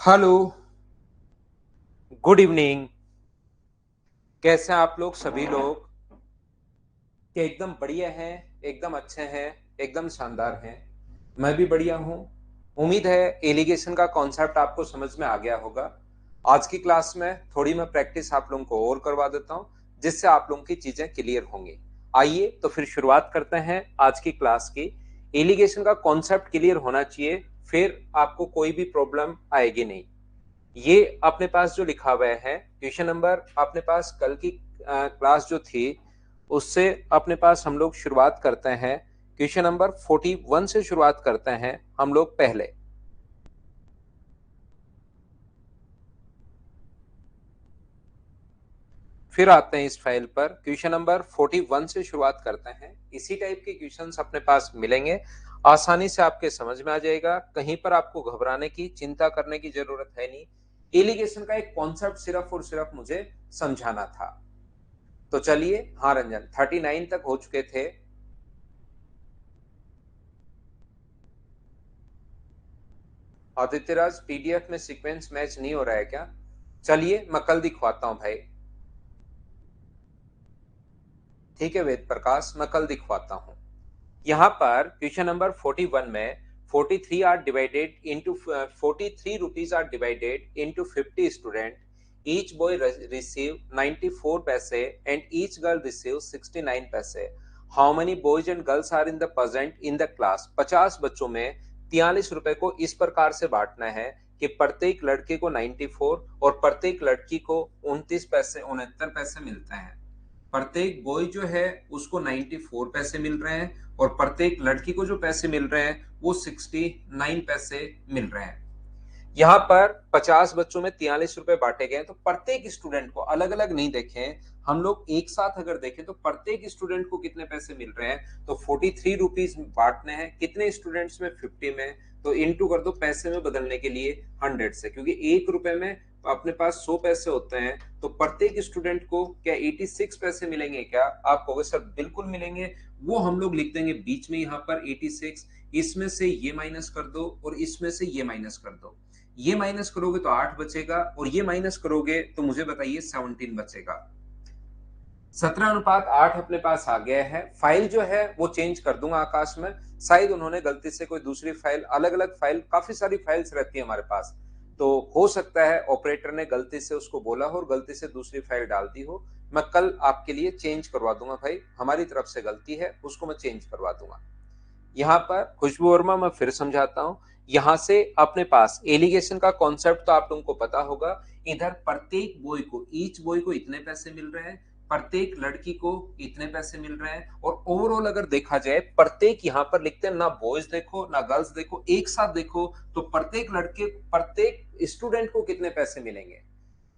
Hello. Good evening. कैसे हैं आप लोग सभी लोग? क्या एकदम बढ़िया हैं? एकदम अच्छे हैं? एकदम शानदार हैं? मैं भी बढ़िया हूँ। उम्मीद है एलिगेशन का कॉन्सेप्ट आपको समझ में आ गया होगा। आज की क्लास में थोड़ी मैं प्रैक्टिस आप लोगों को और करवा देता हूँ, जिससे आप लोगों की चीजें क्लियर होंगी। आइए तो फिर शुरुआत करते हैं आज की क्लास की। एलिगेशन का कॉन्सेप्ट क्लियर होना चाहिए, फिर आपको कोई भी प्रॉब्लम आएगी नहीं। ये अपने पास जो लिखा हुआ है क्वेश्चन नंबर, अपने पास कल की क्लास जो थी उससे अपने पास हम लोग शुरुआत करते हैं। क्वेश्चन नंबर 41 से शुरुआत करते हैं हम लोग पहले। फिर आते हैं इस फाइल पर, क्वेश्चन नंबर 41 से शुरुआत करते हैं। इसी टाइप के क्वेश्चंस अपने पास मिलेंगे, आसानी से आपके समझ में आ जाएगा। कहीं पर आपको घबराने की चिंता करने की जरूरत है नहीं। एलिगेशन का एक कॉन्सेप्ट सिर्फ और सिर्फ मुझे समझाना था। तो चलिए, हाँ रंजन 39 तक हो चुके थे। आदित्यराज, पीडीएफ में सीक्वेंस मैच नहीं हो रहा है क्या? चलिए मैं कल दिखवाता हूं भाई। ठीक है वेद प्रकाश, मैं कल दिखवाता हूं। यहाँ पर क्वेश्चन नंबर 41 में 43 are divided into 43 rupees are divided into 50 student. Each boy receive 94 paise and each girl receive 69 paise. How many boys and girls are in the present in the class? 50 बच्चों में 43 रुपए को इस प्रकार से बांटना है कि प्रत्येक लड़के को 94 और प्रत्येक लड़की को 29 पैसे 69 पैसे मिलते हैं। प्रत्येक बॉय जो है उसको 94 पैसे मिल रहे हैं और प्रत्येक लड़की को जो पैसे मिल रहे हैं वो 69 पैसे मिल रहे हैं। यहाँ पर 50 बच्चों में 43 रुपए बांटे गए हैं, तो प्रत्येक स्टूडेंट को अलग अलग नहीं देखें, हम लोग एक साथ अगर देखें तो प्रत्येक स्टूडेंट को कितने पैसे मिल रहे हैं। तो 43 रुपीज बांटने हैं कितने स्टूडेंट्स में? 50 में। तो इनटू कर दो पैसे में बदलने के लिए 100 से, क्योंकि एक रुपए में अपने पास 100 पैसे होते हैं। तो प्रत्येक स्टूडेंट को क्या 86 पैसे मिलेंगे क्या? आप कहोगे सर बिल्कुल मिलेंगे। वो हम लोग लिख देंगे बीच में यहाँ पर 86। इसमें से ये माइनस कर दो और इसमें से ये माइनस कर दो। ये माइनस करोगे तो 8 बचेगा और ये माइनस करोगे तो मुझे बताइए 17 बचेगा। 17:8 अपने पास आ गया है। फाइल जो है वो चेंज कर दूंगा आकाश में। शायद उन्होंने गलती से कोई दूसरी फाइल, अलग अलग फाइल, काफी सारी फाइल्स रहती है हमारे पास, तो हो सकता है ऑपरेटर ने गलती से उसको बोला हो और गलती से दूसरी फाइल डाल दी हो। मैं कल आपके लिए चेंज करवा दूंगा भाई, हमारी तरफ से गलती है, उसको मैं चेंज करवा दूंगा। यहाँ पर खुशबू वर्मा मैं फिर समझाता हूँ। यहाँ से अपने पास एलिगेशन का कॉन्सेप्ट तो आप लोगों को पता होगा। इधर प्रत्येक बॉय को, ईच बॉय को इतने पैसे मिल रहे हैं, प्रत्येक लड़की को इतने पैसे मिल रहे हैं, और ओवरऑल अगर देखा जाए प्रत्येक, यहाँ पर लिखते हैं ना बॉयज देखो ना गर्ल्स देखो, एक साथ देखो तो प्रत्येक लड़के, प्रत्येक स्टूडेंट को कितने पैसे मिलेंगे।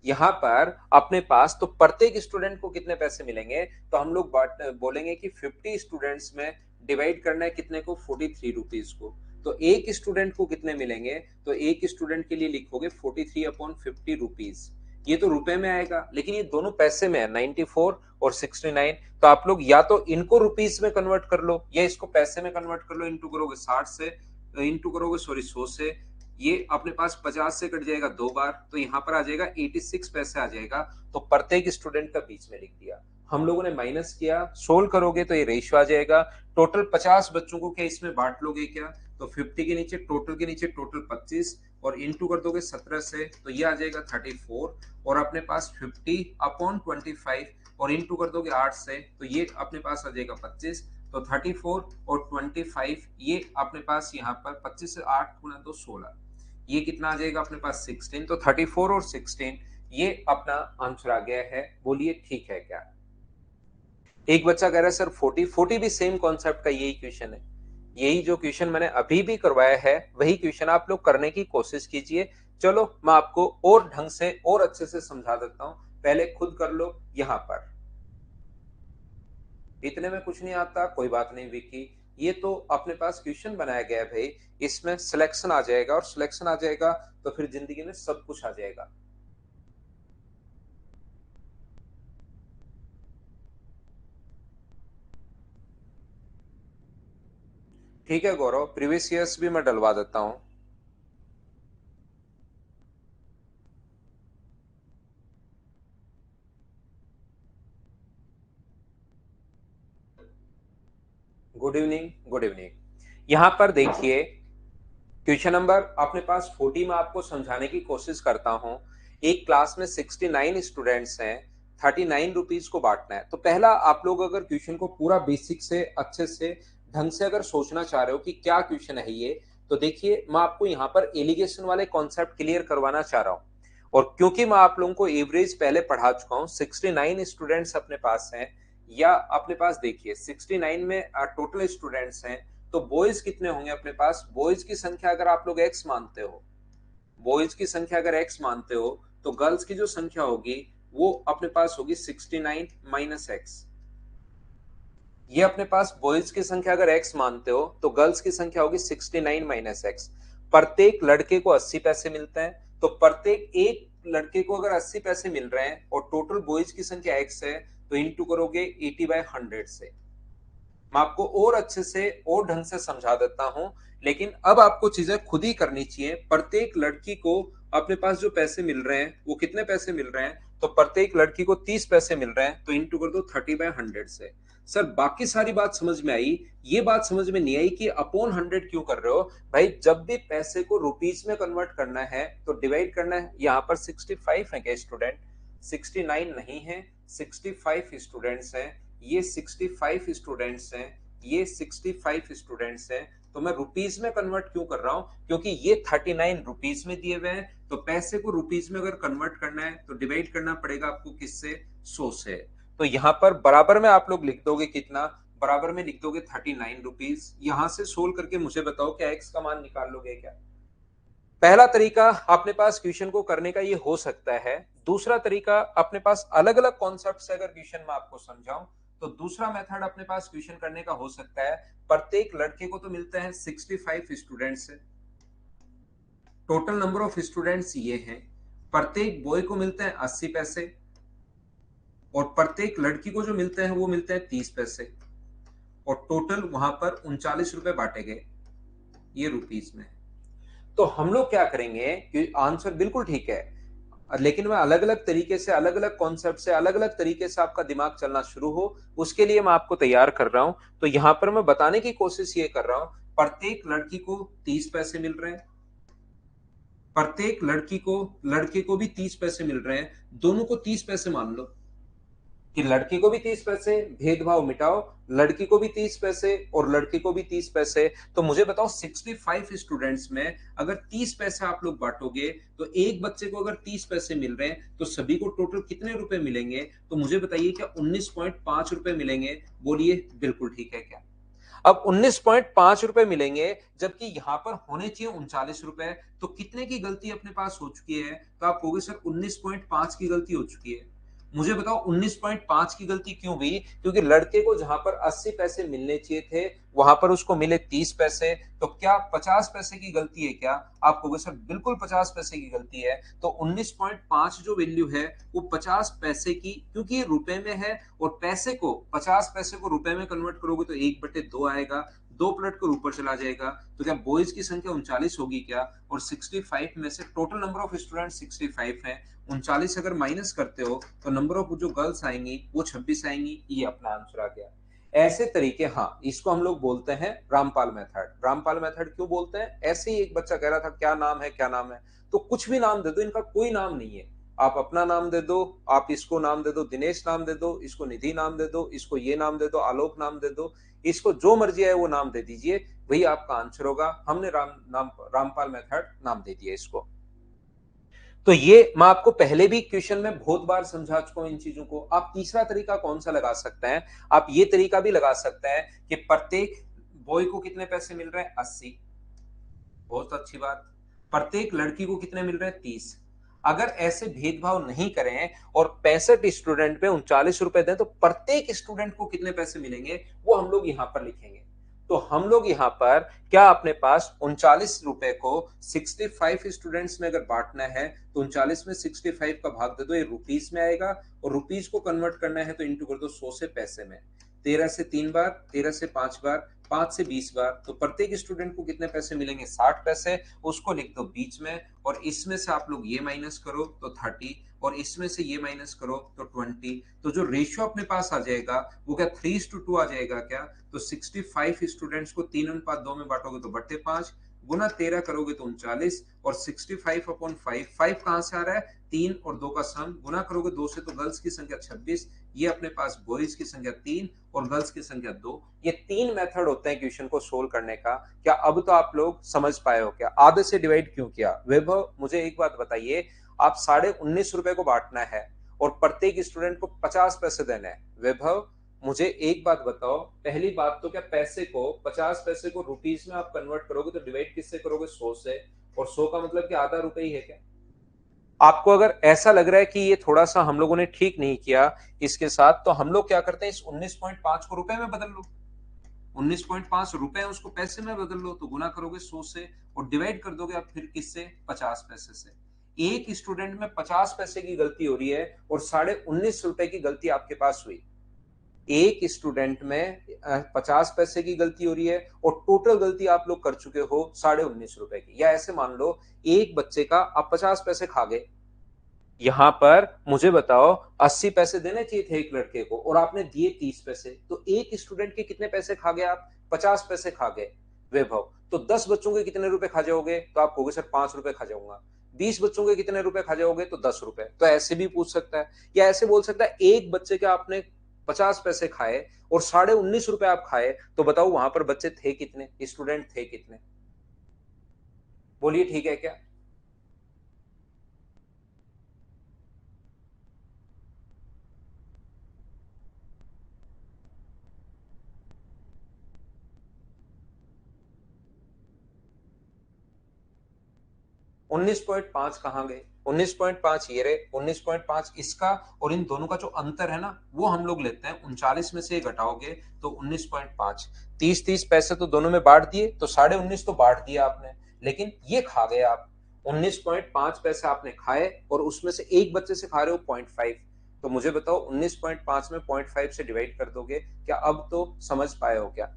यहाँ पर अपने पास तो प्रत्येक स्टूडेंट को कितने पैसे मिलेंगे, तो हम लोग बोलेंगे कि 50 स्टूडेंट्स में डिवाइड करना है कितने को? 43 रुपीज को। तो एक स्टूडेंट को कितने मिलेंगे? तो एक स्टूडेंट के लिए लिखोगे 43/50 रुपीज। ये तो रुपए में आएगा, लेकिन ये दोनों पैसे में है, 94 और 69। तो आप लोग या तो इनको रुपीज में कन्वर्ट कर लो या इसको पैसे में कन्वर्ट कर लो। इंटू करोगे 60 से, इंटू करोगे सॉरी 100 से, ये अपने पास 50 से कट जाएगा दो बार, तो यहाँ पर आ जाएगा 86 पैसे आ जाएगा। तो प्रत्येक स्टूडेंट का बीच में लिख दिया। हम लोगों ने माइनस किया, सोल्व करोगे तो ये रेशियो आ जाएगा। टोटल 50 बच्चों को क्या इसमें बांट लोगे क्या? तो 50 के नीचे टोटल, के नीचे टोटल 25 और इंटू कर दोगे 17 से, तो ये आ जाएगा 34। और अपने पास 50/25 और इंटू कर दोगे 8 से, तो ये अपने पास आ जाएगा 25। तो 34 और 25, ये अपने पास यहाँ पर 25 से 8 गुना 2 16, ये कितना आ जाएगा अपने पास 16। तो 34 और 16 ये अपना आंसर आ गया है। बोलिए ठीक है क्या? एक बच्चा कह रहा है सर 40, 40 भी सेम कॉन्सेप्ट का यही क्वेश्चन है। यही जो क्वेश्चन मैंने अभी भी करवाया है वही क्वेश्चन आप लोग करने की कोशिश कीजिए। चलो मैं आपको और ढंग से और अच्छे से समझा देता हूं, पहले खुद कर लो। यहां पर इतने में कुछ नहीं आता, कोई बात नहीं विकी, ये तो अपने पास क्वेश्चन बनाया गया है भाई, इसमें सिलेक्शन आ जाएगा और सिलेक्शन आ जाएगा तो फिर जिंदगी में सब कुछ आ जाएगा। ठीक है गौरव, प्रीवियस ईयर्स भी मैं डलवा देता हूँ। Good evening, good evening. यहाँ पर देखिए, क्वेश्चन नंबर अपने पास 40 में आपको समझाने की कोशिश करता हूँ। एक क्लास में 69 स्टूडेंट्स हैं, 39 रुपीज को बांटना है। तो पहला, आप लोग अगर क्वेश्चन को पूरा बेसिक से अच्छे से ढंग से अगर सोचना चाह रहे हो कि क्या क्वेश्चन है ये, तो देखिए मैं आपको यहाँ पर एलिगेशन वाले कॉन्सेप्ट क्लियर करवाना चाह रहा हूँ। और क्योंकि मैं आप लोगों को एवरेज पहले पढ़ा चुका हूँ, 69 स्टूडेंट्स अपने पास हैं, या अपने पास देखिए 69 में टोटल स्टूडेंट्स हैं, तो बॉयज कितने होंगे अपने पास? बॉयज की संख्या अगर आप लोग एक्स मानते हो, बॉयज की संख्या अगर एक्स मानते हो, तो गर्ल्स की जो संख्या होगी वो अपने पास होगी 69 माइनस एक्स। ये अपने पास बॉयज की संख्या अगर एक्स मानते हो, तो गर्ल्स की संख्या होगी 69 माइनस एक्स। प्रत्येक लड़के को 80 पैसे मिलते हैं, तो प्रत्येक एक लड़के को अगर 80 पैसे मिल रहे हैं और टोटल बॉयज की संख्या एक्स है, तो इंटू करोगे 80/100 से। मैं आपको और अच्छे से और ढंग से समझा देता हूं, लेकिन अब आपको चीजें खुद ही करनी चाहिए। प्रत्येक लड़की को अपने पास जो पैसे मिल रहे हैं वो कितने पैसे मिल रहे हैं? तो प्रत्येक लड़की को 30 पैसे मिल रहे हैं, तो इंटू कर दो 30/100 से। सर बाकी सारी बात समझ में आई, ये बात समझ में नहीं आई कि अपॉन 100 क्यों कर रहे हो भाई? जब भी पैसे को रुपीज में कन्वर्ट करना है तो डिवाइड करना है। यहाँ पर 65 है क्या स्टूडेंट? 69 नहीं है, 65 स्टूडेंट्स हैं। ये 65 स्टूडेंट्स हैं, ये 65 स्टूडेंट्स हैं। तो मैं रुपीज में कन्वर्ट क्यों कर रहा हूं? क्योंकि ये 39 रुपीज में दिए हुए हैं, तो पैसे को रुपीज में अगर कन्वर्ट करना है तो डिवाइड करना पड़ेगा आपको किससे? 100 से। तो यहां पर बराबर में आप लोग लिख दोगे कितना? बराबर में लिख दोगे 39 रुपीज। यहां से सोल्व करके मुझे बताओ क्या एक्स का मान निकाल लोगे क्या? पहला तरीका अपने पास क्वेश्चन को करने का ये हो सकता है। दूसरा तरीका, अपने पास अलग अलग कॉन्सेप्ट से अगर क्वेश्चन में आपको समझाऊं, तो दूसरा मेथड अपने पास क्वेश्चन करने का हो सकता है। प्रत्येक लड़के को तो मिलते हैं 65 students, total number of students ये हैं। प्रत्येक बॉय को मिलते हैं 80 पैसे, और प्रत्येक लड़की को जो मिलते हैं वो मिलते हैं 30 पैसे, और टोटल वहां पर 39 रुपए बांटे गए, ये रुपीज में। तो हम लोग क्या करेंगे कि आंसर बिल्कुल ठीक है, लेकिन मैं अलग अलग तरीके से, अलग अलग कॉन्सेप्ट से, अलग अलग तरीके से आपका दिमाग चलना शुरू हो, उसके लिए मैं आपको तैयार कर रहा हूं। तो यहां पर मैं बताने की कोशिश ये कर रहा हूं, प्रत्येक लड़की को 30 पैसे मिल रहे हैं, प्रत्येक लड़के को भी 30 पैसे मिल रहे हैं। दोनों को 30 पैसे मान लो कि लड़की को भी 30 पैसे, भेदभाव मिटाओ, लड़की को भी 30 पैसे और लड़के को भी 30 पैसे। तो मुझे बताओ 65 स्टूडेंट्स में अगर 30 पैसे आप लोग बांटोगे, तो एक बच्चे को अगर 30 पैसे मिल रहे हैं तो सभी को टोटल कितने रुपए मिलेंगे? तो मुझे बताइए क्या 19.5 रुपए मिलेंगे? बोलिए बिल्कुल ठीक है क्या? अब 19.5 रुपए मिलेंगे, जबकि यहां पर होने चाहिए 39 रुपए। तो कितने की गलती अपने पास हो चुकी है? तो आप कहोगे सर 19.5 की गलती हो चुकी है। मुझे बताओ 19.5 की गलती क्यों हुई? क्योंकि लड़के को जहां पर 80 पैसे मिलने चाहिए थे, वहां पर उसको मिले 30 पैसे। तो क्या 50 पैसे की गलती है क्या? आप कहोगे सर बिल्कुल 50 पैसे की गलती है। तो 19.5 जो वैल्यू है वो 50 पैसे की, क्योंकि ये रुपए में है, और पैसे को 50 पैसे को रुपए में कन्वर्ट करोगे तो 1/2 आएगा, 2 पलट कर ऊपर चला जाएगा। तो क्या बॉयज की संख्या 39 होगी क्या? और 65 में से टोटल नंबर ऑफ स्टूडेंट 65 है, 39 अगर माइनस करते हो तो नंबर ऑफ जो गर्ल्स आएंगी वो 26 आएंगी। ये अपना आंसर आ गया। ऐसे तरीके, हाँ, इसको हम लोग बोलते हैं रामपाल मेथड। रामपाल मेथड क्यों बोलते हैं? ऐसे ही एक बच्चा कह रहा था क्या नाम है, क्या नाम है, तो कुछ भी नाम दे दो, इनका कोई नाम नहीं है। आप अपना नाम दे दो, आप इसको नाम दे दो दिनेश नाम दे दो, इसको निधि नाम दे दो, इसको ये नाम दे दो आलोक नाम दे दो, इसको जो मर्जी है वो नाम दे दीजिए, वही आपका आंसर होगा। हमने रामपाल मेथड नाम दे दिया इसको। तो ये मैं आपको पहले भी क्वेश्चन में बहुत बार समझा चुका हूं इन चीजों को। आप तीसरा तरीका कौन सा लगा सकते हैं? आप ये तरीका भी लगा सकते हैं कि प्रत्येक बॉय को कितने पैसे मिल रहे हैं? 80। बहुत अच्छी बात। प्रत्येक लड़की को कितने मिल रहे हैं? 30। अगर ऐसे भेदभाव नहीं करें और 65 स्टूडेंट पे 39 रुपए दें, तो प्रत्येक स्टूडेंट को कितने पैसे मिलेंगे वो हम लोग यहां पर लिखेंगे। तो हम लोग यहां पर क्या, अपने पास 39 रुपए को 65 स्टूडेंट्स में अगर बांटना है, तो 39 में 65 का भाग दे दो, ये रुपीज में आएगा, और रुपीज को कन्वर्ट करना है तो इंटू कर दो 100 से पैसे में। 13 से 3 बार, 13 से 5 बार, 5 से 20 बार, तो प्रत्येक स्टूडेंट को कितने पैसे मिलेंगे? 60 पैसे। उसको लिख दो बीच में, और इसमें से आप लोग ये माइनस करो तो 30, और इसमें से ये माइनस करो तो 20। तो जो रेशियो अपने पास आ जाएगा वो क्या 3:2 आ जाएगा क्या? तो 65 स्टूडेंट्स को 3:2 में बांटोगे तो बट्टे 5, गुना 13 करोगे तो 39, और 65 अपॉन 5, 5 कहां से आ रहा है? 3 और 2 का सम, गुना करोगे 2 से तो गर्ल्स की संख्या 26, ये अपने पास बॉयज की संख्या 3 और गर्ल्स की संख्या 2। ये 3 मेथड होते हैं क्वेश्चन को सोल्व करने का। क्या अब तो आप लोग समझ पाए हो क्या आधे से डिवाइड क्यों किया? वैभव मुझे एक बात बताइए, आप 19.5 रुपए को बांटना है और प्रत्येक स्टूडेंट को 50 पैसे देना है। वैभव मुझे एक बात बताओ, पहली बात तो क्या पैसे को 50 पैसे को रुपीज में आप कन्वर्ट करोगे तो डिवाइड किससे करोगे? 100 से, और 100 का मतलब कि आधा रुपए ही है क्या? आपको अगर ऐसा लग रहा है कि ये थोड़ा सा हम लोगों ने ठीक नहीं किया इसके साथ, तो हम लोग क्या करते हैं, इस 19.5 को रुपए में बदल लो। 19.5 रुपए उसको पैसे में बदल लो, तो गुना करोगे 100 से और डिवाइड कर दोगे आप फिर किससे? 50 पैसे से। एक स्टूडेंट में 50 पैसे की गलती हो रही है और 19.5 रुपए की गलती आपके पास हुई। एक स्टूडेंट में 50 पैसे की गलती हो रही है और टोटल गलती आप लोग कर चुके हो 19.5 रुपए की। या ऐसे मान लो एक बच्चे का आप 50 पैसे खा गए, यहां पर मुझे बताओ 80 पैसे देने चाहिए थे एक लड़के को और आपने दिए 30 पैसे, तो एक स्टूडेंट के कितने पैसे खा गए आप? 50 पैसे खा गए। वैभव तो 10 बच्चों के कितने रुपए खा जाओगे? तो आप कहोगे सर 5 रुपए खा जाऊंगा। 20 बच्चों के कितने रुपए खा जाओगे? तो 10 रुपए। तो ऐसे भी पूछ सकता है, या ऐसे बोल सकता है एक बच्चे के आपने 50 पैसे खाए और 19.5 रुपए आप खाए, तो बताओ वहां पर बच्चे थे कितने, स्टूडेंट थे कितने? बोलिए ठीक है क्या? 19.5 कहां गए? 19.5 ये रहे, 19.5 इसका, और इन दोनों का जो अंतर है ना वो हम लोग लेते हैं 39 में से घटाओगे तो 19.5। 30-30 पैसे तो दोनों में बांट दिए, तो 19.5 तो बांट दिया आपने, लेकिन ये खा गए आप। 19.5 पैसे आपने खाए और उसमें से एक बच्चे से खा रहे हो 0.5। तो मुझे बताओ 19.5 में 0.5 से डिवाइड कर दोगे क्या? अब तो समझ पाए हो क्या?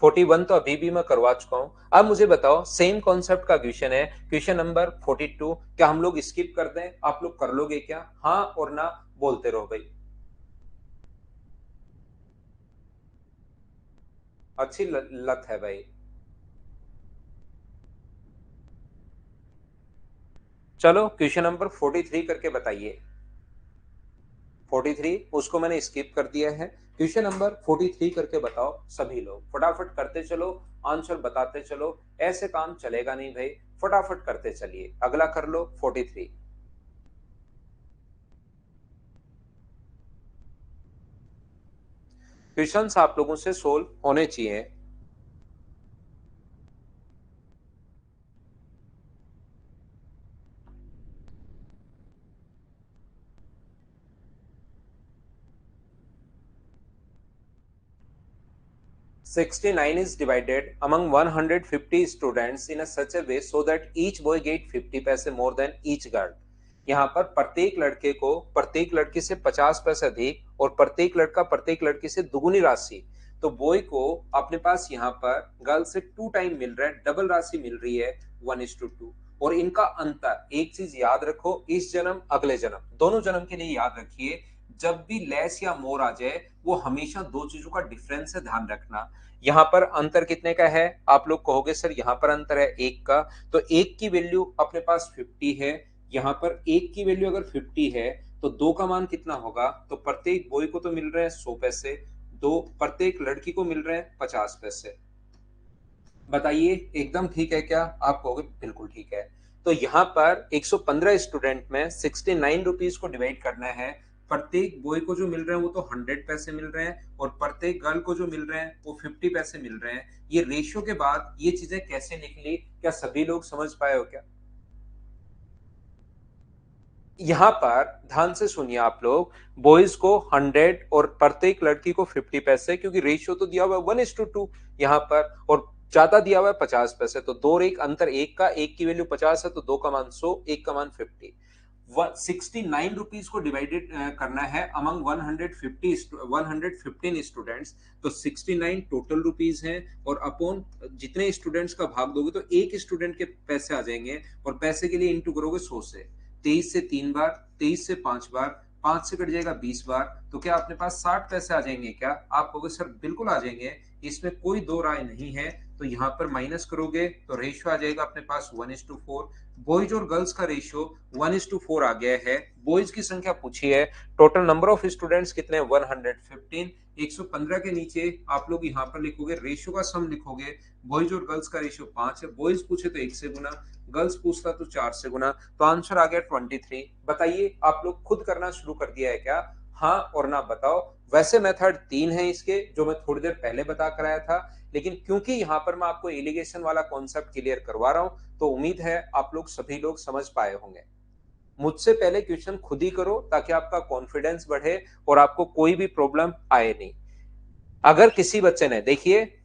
41 तो अभी भी मैं करवा चुका हूं। अब मुझे बताओ सेम कॉन्सेप्ट का क्वेश्चन है, क्वेश्चन नंबर 42। क्या हम लोग स्किप कर दें? आप लोग कर लोगे क्या? हाँ और ना बोलते रहो भाई। अच्छी लत है भाई। चलो क्वेश्चन नंबर 43 करके बताइए। 43 उसको मैंने स्किप कर दिया है। क्वेश्चन नंबर 43 करके बताओ सभी लोग, फटाफट करते चलो, आंसर बताते चलो। ऐसे काम चलेगा नहीं भाई, फटाफट करते चलिए, अगला कर लो 43। क्वेश्चंस आप लोगों से सोल्व होने चाहिए। 69 is divided among 150 students in a such a way so that each boy get 50 पैसे more than each girl। यहाँ पर प्रत्येक लड़के को प्रत्येक लड़की से 50 पैसे अधिक और प्रत्येक लड़का प्रत्येक लड़की से दुगुनी राशि। तो बॉय को अपने पास यहाँ पर गर्ल से 2 टाइम मिल रहा है, डबल राशि मिल रही है 1:2। और इनका अंतर, एक चीज याद रखो, इस जन्म अगले जन्म दोनों जन्म के लिए याद रखिए, जब भी लेस या मोर आ जाए वो हमेशा दो चीजों का डिफरेंस है, ध्यान रखना। यहाँ पर अंतर कितने का है? आप लोग कहोगे सर यहाँ पर अंतर है एक का, तो एक की वैल्यू अपने पास 50 है। यहाँ पर एक की वैल्यू अगर 50 है तो दो का मान कितना होगा? तो प्रत्येक बॉय को तो मिल रहे हैं 100 पैसे, दो प्रत्येक लड़की को मिल रहे हैं 50 पैसे। बताइए एकदम ठीक है क्या? आप कहोगे बिल्कुल ठीक है। तो यहाँ पर 115 स्टूडेंट में 69 रुपीज को डिवाइड करना है। प्रत्येक बॉय को जो मिल रहे हैं वो तो 100 पैसे मिल रहे हैं और प्रत्येक गर्ल को जो मिल रहे हैं वो 50 पैसे मिल रहे हैं। ये रेशियो के बाद ये चीजें कैसे निकली, क्या सभी लोग समझ पाए हो क्या? यहाँ पर ध्यान से सुनिए आप लोग, बॉयज को 100 और प्रत्येक लड़की को 50 पैसे, क्योंकि रेशियो तो दिया हुआ है 1:2 यहाँ पर, और ज्यादा दिया हुआ है 50 पैसे, तो दो और एक अंतर एक का, एक की वैल्यू 50 है तो दो का मान 100, एक का मान 50। ₹69 को डिवाइडेड करना है अमंग 115 स्टूडेंट्स, तो 69 टोटल रुपीज हैं, और अपॉन जितने स्टूडेंट्स का भाग दोगे तो एक स्टूडेंट के पैसे आ जाएंगे, और पैसे के लिए इंटू करोगे 100 से। 23 से 3 बार, 23 से 5 बार, 5 से कट जाएगा 20 बार, तो क्या अपने पास 60 पैसे आ जाएंगे क्या? आप कहोगे सर बिल्कुल आ जाएंगे, इसमें कोई दो राय नहीं है। तो यहाँ पर माइनस करोगे तो रेशियो आ जाएगा अपने पास 1:4। बॉयज और गर्ल्स का रेशियो 1:4 आ गया है। बॉयज की संख्या पूछी है, टोटल नंबर ऑफ स्टूडेंट्स कितने? 115। 115 के नीचे आप लोग यहाँ पर लिखोगे, रेशियो का सम लिखोगे। बॉयज और गर्ल्स का रेशियो 5 है, बॉयज पूछे तो 1 से गुना, गर्ल्स पूछता तो 4 से गुना, तो आंसर आ गया 23। बताइए आप लोग खुद करना शुरू कर दिया है क्या? हाँ और ना बताओ। वैसे मेथड 3 है इसके, जो मैं थोड़ी देर पहले बता कर आया था, लेकिन क्योंकि यहाँ पर मैं आपको एलिगेशन वाला कॉन्सेप्ट क्लियर करवा रहा हूं, तो उम्मीद है आप लोग सभी लोग समझ पाए होंगे। मुझसे पहले क्वेश्चन खुद ही करो ताकि आपका कॉन्फिडेंस बढ़े और आपको कोई भी प्रॉब्लम आए नहीं। अगर किसी बच्चे ने, देखिए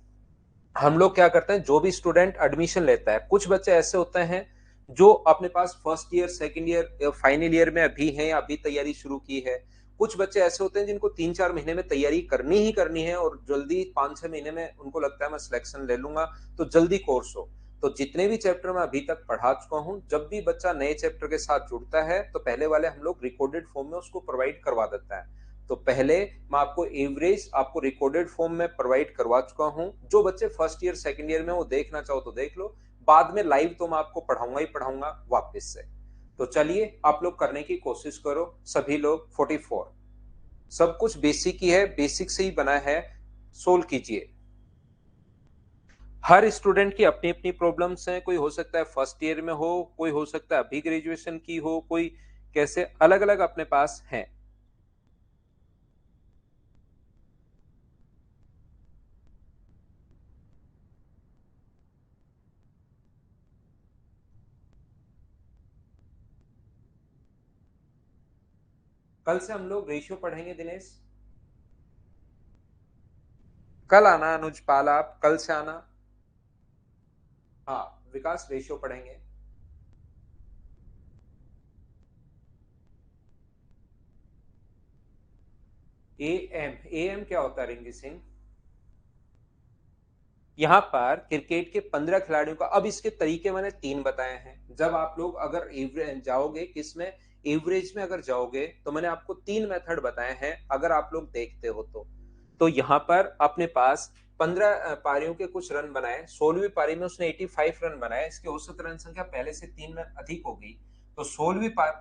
हम लोग क्या करते हैं, जो भी स्टूडेंट एडमिशन लेता है, कुछ बच्चे ऐसे होते हैं जो अपने पास first year, second year, final year में अभी है या अभी तैयारी शुरू की है। कुछ बच्चे ऐसे होते हैं जिनको 3-4 महीने में तैयारी करनी ही करनी है, और जल्दी 5-6 महीने में उनको लगता है मैं सिलेक्शन ले लूंगा, तो जल्दी कोर्स हो। तो जितने भी चैप्टर मैं अभी तक पढ़ा चुका हूं, जब भी बच्चा नए चैप्टर के साथ जुड़ता है तो पहले वाले हम लोग रिकॉर्डेड फॉर्म में उसको प्रोवाइड करवा देता है। तो पहले मैं आपको एवरेज आपको रिकॉर्डेड फॉर्म में प्रोवाइड करवा चुका हूं। जो बच्चे फर्स्ट ईयर, सेकंड ईयर में वो देखना चाहो तो देख लो, बाद में लाइव तो मैं आपको पढ़ाऊंगा ही पढ़ाऊंगा वापस से। तो चलिए आप लोग करने की कोशिश करो, सभी लोग 44। सब कुछ बेसिक ही है, बेसिक से ही बना है, सोल्व कीजिए। हर स्टूडेंट की अपनी अपनी प्रॉब्लम्स हैं, कोई हो सकता है फर्स्ट ईयर में हो, कोई हो सकता है अभी ग्रेजुएशन की हो, कोई कैसे, अलग अलग अपने पास हैं। कल से हम लोग रेशियो पढ़ेंगे दिनेश। कल आना अनुज पाल, आप कल से आना। हाँ विकास, रेशियो पढ़ेंगे। ए एम क्या होता है रिंकी सिंह? यहाँ पर क्रिकेट के 15 खिलाड़ियों का, अब इसके तरीके मैंने 3 बताए हैं। जब आप लोग अगर एवरेज जाओगे, किसमें, एवरेज में अगर जाओगे, तो मैंने आपको 3 मेथड बताए हैं, अगर आप लोग देखते हो तो यहाँ पर अपने पास 15 पारियों के कुछ रन बनाए, 16वीं पारी में उसने 85 रन बनाए, इसकी औसत रन संख्या पहले से 3 रन अधिक हो गई। तो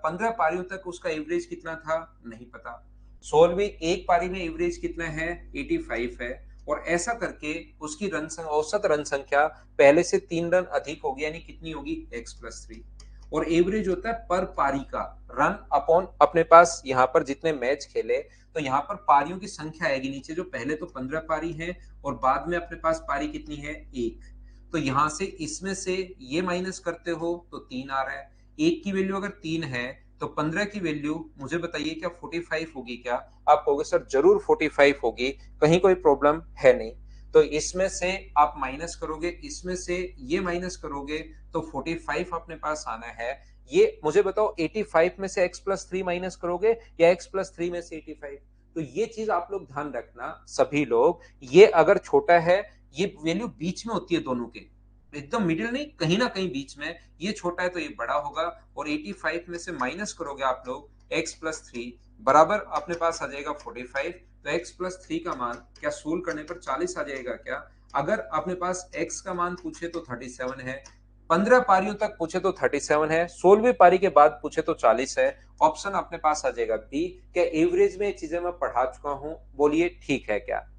15 पारियों तक उसका एवरेज कितना था नहीं पता। 16वीं एक पारी में एवरेज कितना है, 85 है, और ऐसा करके उसकी औसत रन संख्या पहले से 3 रन अधिक होगी, यानी कितनी होगी, x+3। और एवरेज होता है पर पारी का, रन अपॉन अपने पास यहाँ पर जितने मैच खेले, तो यहाँ पर पारियों की संख्या आएगी नीचे, जो पहले तो 15 पारी है और बाद में अपने पास पारी कितनी है, 1। तो यहाँ से इसमें से ये माइनस करते हो तो 3 आ रहा है। एक की वैल्यू अगर 3 है तो 15 की वैल्यू मुझे बताइए क्या 45 होगी क्या? आप कहोगे सर जरूर 45 होगी, कहीं कोई प्रॉब्लम है नहीं। तो इसमें से आप माइनस करोगे, इसमें से ये माइनस करोगे, तो 45 अपने पास आना है। ये मुझे बताओ 85 में से x+3 माइनस करोगे या x+3 में से 85? तो ये चीज आप लोग ध्यान रखना सभी लोग, ये अगर छोटा है, ये वैल्यू बीच में होती है दोनों के, एकदम मिडिल नहीं, कहीं ना कहीं बीच में, ये छोटा है तो ये बड़ा होगा। और 85 में से माइनस करोगे आप लोग x+3, बराबर अपने पास आ जाएगा 45। तो x+3 का मान क्या सोल्व करने पर 40 आ जाएगा क्या? अगर अपने पास x का मान पूछे तो 37 है, 15 पारियों तक पूछे तो 37 है, 16वीं पारी के बाद पूछे तो 40 है। ऑप्शन अपने पास आ जाएगा बी। क्या एवरेज में ये चीजें मैं पढ़ा चुका हूं? बोलिए ठीक है क्या?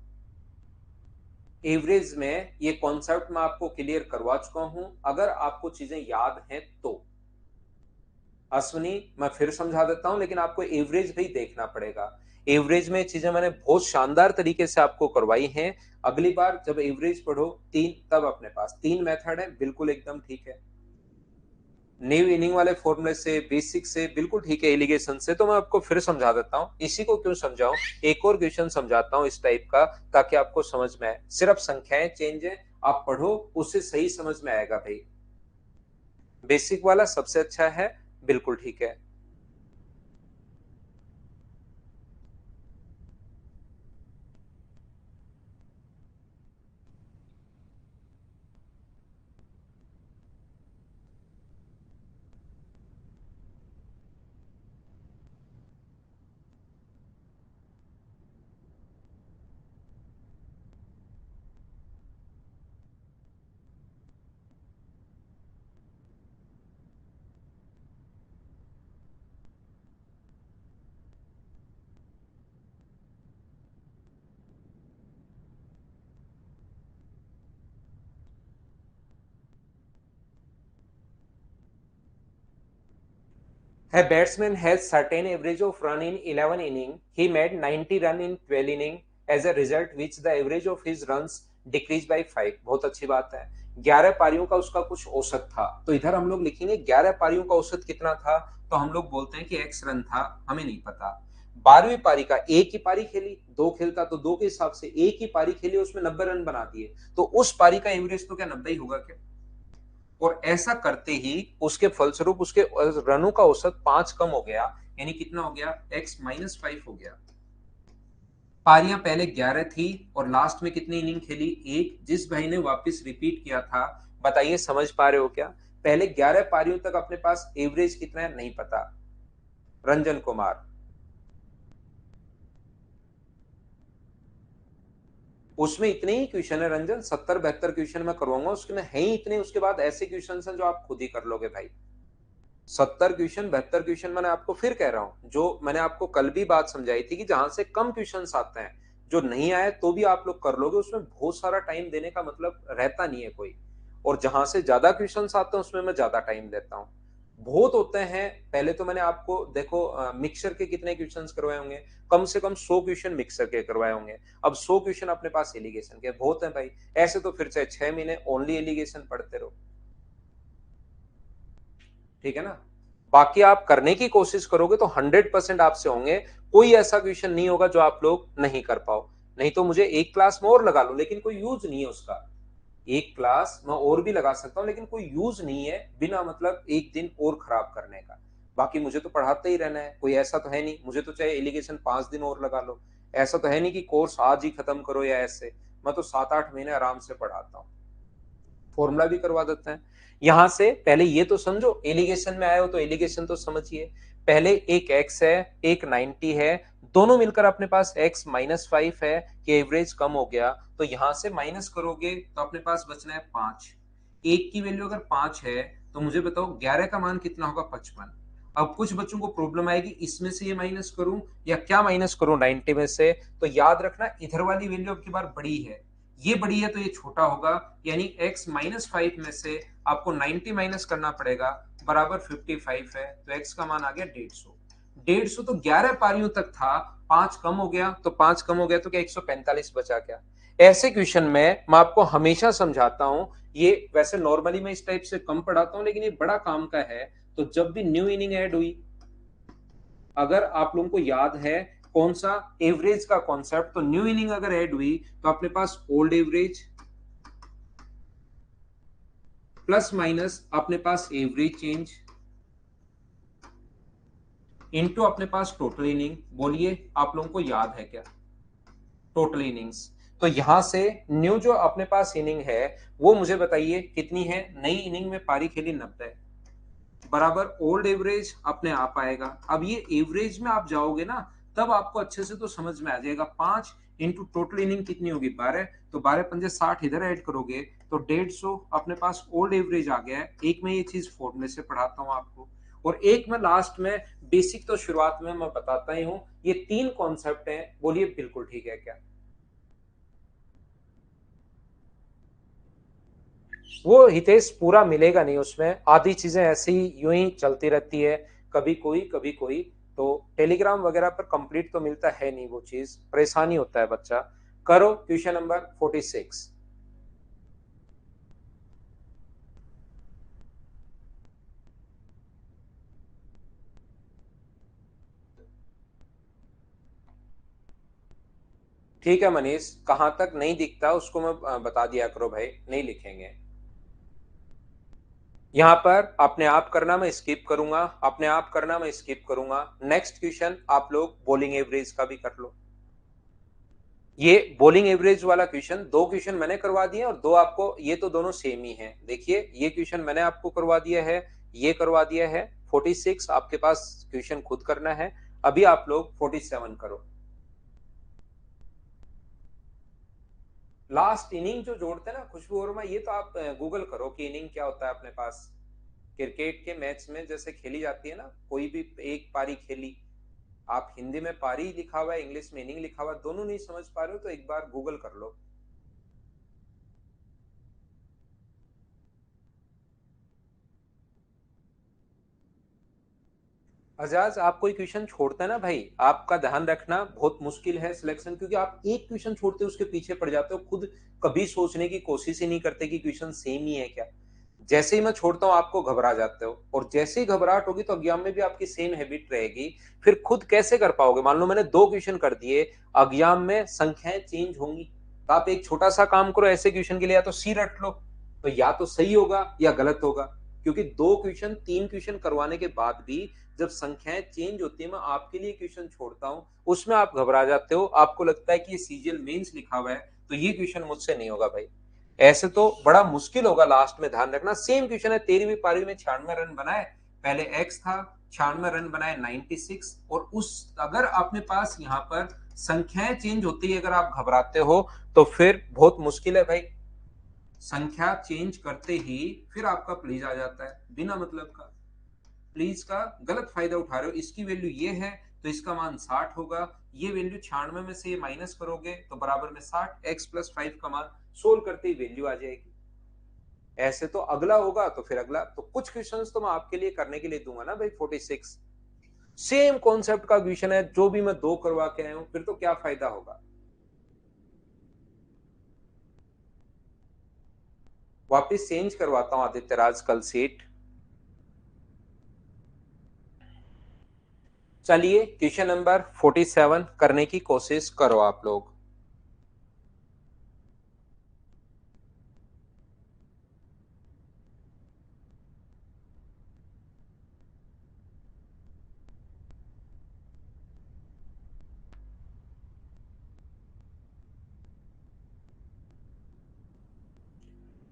एवरेज में ये कॉन्सेप्ट मैं आपको क्लियर करवा चुका हूं, अगर आपको चीजें याद हैं तो। अश्विनी, मैं फिर समझा देता हूं, लेकिन आपको एवरेज भी देखना पड़ेगा। एवरेज में चीजें मैंने बहुत शानदार तरीके से आपको करवाई हैं। अगली बार जब एवरेज पढ़ो 3, तब अपने पास 3 मेथड है, बिल्कुल एकदम ठीक है। न्यू इनिंग वाले फॉर्मूले से, बेसिक से, बिल्कुल ठीक है, एलिगेशन से, तो मैं आपको फिर समझा देता हूँ। इसी को क्यों समझाऊं, एक और क्वेश्चन समझाता हूँ इस टाइप का, ताकि आपको समझ में आए। सिर्फ संख्याएं चेंज है, आप पढ़ो, उससे सही समझ में आएगा भाई। बेसिक वाला सबसे अच्छा है, बिल्कुल ठीक है। A batsman has certain average of run in 11 inning. He made 90 run in 12 inning. As a result, which the average of his runs decreased by 5. बहुत अच्छी बात है। 11 पारियों का उसका कुछ औसत था, तो इधर हम लोग लिखेंगे 11 पारियों का औसत कितना था, तो हम लोग बोलते हैं कि x रन था, हमें नहीं पता। 12वीं पारी का एक ही पारी खेली, दो खेलता तो दो के हिसाब से एक ही पारी खेली, उसमें 90 रन बना दिए, तो उस पारी का एवरेज तो क्या 90 ही होगा क्या? और ऐसा करते ही उसके फलस्वरूप उसके रनों का औसत 5 कम हो गया, यानी कितना हो गया, x-5 हो गया। पारियां पहले 11 थी और लास्ट में कितनी इनिंग खेली, एक। जिस भाई ने वापस रिपीट किया था, बताइए समझ पा रहे हो क्या? पहले 11 पारियों तक अपने पास एवरेज कितना है नहीं पता। रंजन कुमार, उसमें इतने ही क्वेश्चन है रंजन, 70-72 क्वेश्चन मैं करवाऊंगा, उसमें है ही इतने, उसके बाद ऐसे क्वेश्चन हैं जो आप खुद ही कर लोगे भाई। 70 क्वेश्चन 72 क्वेश्चन, मैंने आपको फिर कह रहा हूं, जो मैंने आपको कल भी बात समझाई थी कि जहां से कम क्वेश्चंस आते हैं, जो नहीं आए तो भी आप लोग कर लोगे, उसमें बहुत सारा टाइम देने का मतलब रहता नहीं है कोई। और जहां से ज्यादा क्वेश्चंस आते हैं उसमें मैं ज्यादा टाइम देता हूं। बहुत होते हैं। पहले तो मैंने आपको देखो मिक्सर के कितने क्वेश्चंस करवाए होंगे, कम से कम 100 क्वेश्चन मिक्सर के करवाए होंगे। अब 100 क्वेश्चन अपने पास एलिगेशन के बहुत हैं भाई। ऐसे तो फिर चाहे 6 महीने ओनली एलिगेशन पढ़ते रहो, ठीक है ना? बाकी आप करने की कोशिश करोगे तो 100% आपसे होंगे। कोई ऐसा क्वेश्चन नहीं होगा जो आप लोग नहीं कर पाओ। नहीं तो मुझे एक क्लास में और लगा लो, लेकिन कोई यूज नहीं है उसका। एक क्लास मैं और भी लगा सकता हूं, लेकिन कोई यूज नहीं है बिना मतलब एक दिन और खराब करने का। बाकी मुझे तो पढ़ाते ही रहना है, कोई ऐसा तो है नहीं, मुझे तो चाहे एलिगेशन 5 दिन और लगा लो। ऐसा तो है नहीं कि कोर्स आज ही खत्म करो या ऐसे। मैं तो 7-8 महीने आराम से पढ़ाता हूँ। फॉर्मूला भी करवा देते हैं। यहां से पहले ये तो समझो, एलिगेशन में आए हो तो एलिगेशन तो समझिए। पहले एक x है, एक 90 है, दोनों मिलकर अपने पास x-5 है कि एवरेज कम हो गया, तो यहां से माइनस करोगे तो अपने पास बचना है 5। एक की वैल्यू अगर 5 है तो मुझे बताओ 11 का मान कितना होगा, 55। अब कुछ बच्चों को प्रॉब्लम आएगी, इसमें से ये माइनस करूं या क्या माइनस करूं 90 में से, तो याद रखना इधर वाली वैल्यू अब की बार बड़ी है, ये बड़ी है तो ये छोटा होगा, यानी x-5 में से आपको 90 माइनस करना पड़ेगा, बराबर 55 है, तो x का मान आ गया 150। 150 तो 11 पारियों तक था, 5 कम हो गया, तो 5 कम हो गया तो क्या 145 बचा क्या? ऐसे क्वेश्चन में मैं आपको हमेशा समझाता हूं, ये वैसे नॉर्मली मैं इस टाइप से कम पढ़ाता हूं, लेकिन ये बड़ा काम का है। तो जब भी न्यू इनिंग ऐड हुई, अगर आप लोगों को याद है कौन सा, एवरेज का कॉन्सेप्ट, तो न्यू इनिंग अगर ऐड हुई तो अपने पास ओल्ड एवरेज प्लस माइनस अपने पास एवरेज चेंज इनटू अपने पास टोटल इनिंग। बोलिए आप लोगों को याद है क्या टोटल इनिंग्स? तो यहां से न्यू जो अपने पास इनिंग है वो मुझे बताइए कितनी है। नई इनिंग में पारी खेली 90, बराबर ओल्ड एवरेज अपने आप आएगा। अब ये एवरेज में आप जाओगे ना, तब आपको अच्छे से तो समझ में आ जाएगा। 5 इंटू टोटल इनिंग कितनी होगी 12, तो 12×5 = 60, इधर ऐड करोगे तो 150 अपने पास ओल्ड एवरेज आ गया है। एक में ये चीज फॉर्मूले से पढ़ाता हूँ आपको, और एक में लास्ट में बेसिक तो शुरुआत में मैं बताता ही हूँ। ये 3 कॉन्सेप्ट हैं, बोलिए बिल्कुल ठीक है क्या? वो हितेश पूरा मिलेगा नहीं, उसमें आधी चीजें ऐसी यूं ही चलती रहती है, कभी कोई कभी कोई। तो टेलीग्राम वगैरह पर कंप्लीट तो मिलता है नहीं, वो चीज परेशानी होता है बच्चा। करो क्वेश्चन नंबर 46। ठीक है मनीष, कहां तक नहीं दिखता उसको मैं बता दिया करो भाई, नहीं लिखेंगे। यहां पर अपने आप करना, मैं स्किप करूंगा, अपने आप करना, मैं स्किप करूंगा। नेक्स्ट क्वेश्चन आप लोग बॉलिंग एवरेज का भी कर लो। ये बॉलिंग एवरेज वाला क्वेश्चन, दो क्वेश्चन मैंने करवा दिए और दो आपको, ये तो दोनों सेम ही हैं। देखिए ये क्वेश्चन मैंने आपको करवा दिया है, ये करवा दिया है। 46 आपके पास क्वेश्चन खुद करना है। अभी आप लोग 47 करो। लास्ट इनिंग जो जोड़ते हैं ना खुशबू वर्मा, ये तो आप गूगल करो कि इनिंग क्या होता है अपने पास। क्रिकेट के मैच में जैसे खेली जाती है ना, कोई भी एक पारी खेली, आप हिंदी में पारी लिखा हुआ है, इंग्लिश में इनिंग लिखा हुआ है, दोनों नहीं समझ पा रहे हो तो एक बार गूगल कर लो। अजाज, आप कोई क्वेश्चन छोड़ते हैं ना भाई, आपका ध्यान रखना, बहुत मुश्किल है सिलेक्शन, क्योंकि आप एक क्वेश्चन छोड़ते हो उसके पीछे पड़ जाते हो, खुद कभी सोचने की कोशिश ही नहीं करते कि क्वेश्चन सेम ही है क्या। जैसे ही मैं छोड़ता हूं आपको घबरा जाते हो, और जैसे ही घबराहट होगी तो एग्जाम में भी आपकी सेम हैबिट रहेगी। फिर खुद कैसे कर पाओगे? मान लो मैंने दो क्वेश्चन कर दिए, एग्जाम में संख्याएं चेंज होंगी, तो आप एक छोटा सा काम करो, ऐसे क्वेश्चन के लिए या तो सी रट लो, तो या तो सही होगा या गलत होगा। क्योंकि दो क्वेश्चन तीन क्वेश्चन करवाने के बाद भी जब संख्याएं चेंज होती है, मैं आपके लिए क्वेश्चन छोड़ता हूं, उसमें आप घबरा जाते हो, आपको लगता है कि ये सीजीएल मेंस लिखा हुआ है, तो ये क्वेश्चन मुझसे नहीं होगा भाई। ऐसे तो बड़ा मुश्किल होगा लास्ट में, ध्यान रखना। सेम क्वेश्चन है, 13वीं पारी में 96 रन बनाए, पहले एक्स था, 96 रन बनाए 96, और उस अगर अपने पास यहाँ पर संख्याएं चेंज होती है, अगर आप घबराते हो तो फिर बहुत मुश्किल है भाई। संख्या चेंज करते ही फिर आपका प्लीज आ जाता है बिना मतलब का। प्लीज का गलत फायदा उठा रहे हो, इसकी वैल्यू ये है तो इसका मान 60 होगा, ये वैल्यू 96 में से ये माइनस करोगे तो बराबर में 60, x+5 का मान सोल्व करते ही वैल्यू आ जाएगी। ऐसे तो अगला होगा तो फिर अगला, तो कुछ क्वेश्चंस तो मैं आपके लिए करने के लिए दूंगा ना भाई। 46 सेम कॉन्सेप्ट का क्वेश्चन है, जो भी मैं दो करवा के आया हूं, फिर तो क्या फायदा होगा। वापिस चेंज करवाता हूं आदित्य राज कल सीट। चलिए क्वेश्चन नंबर 47 करने की कोशिश करो आप लोग।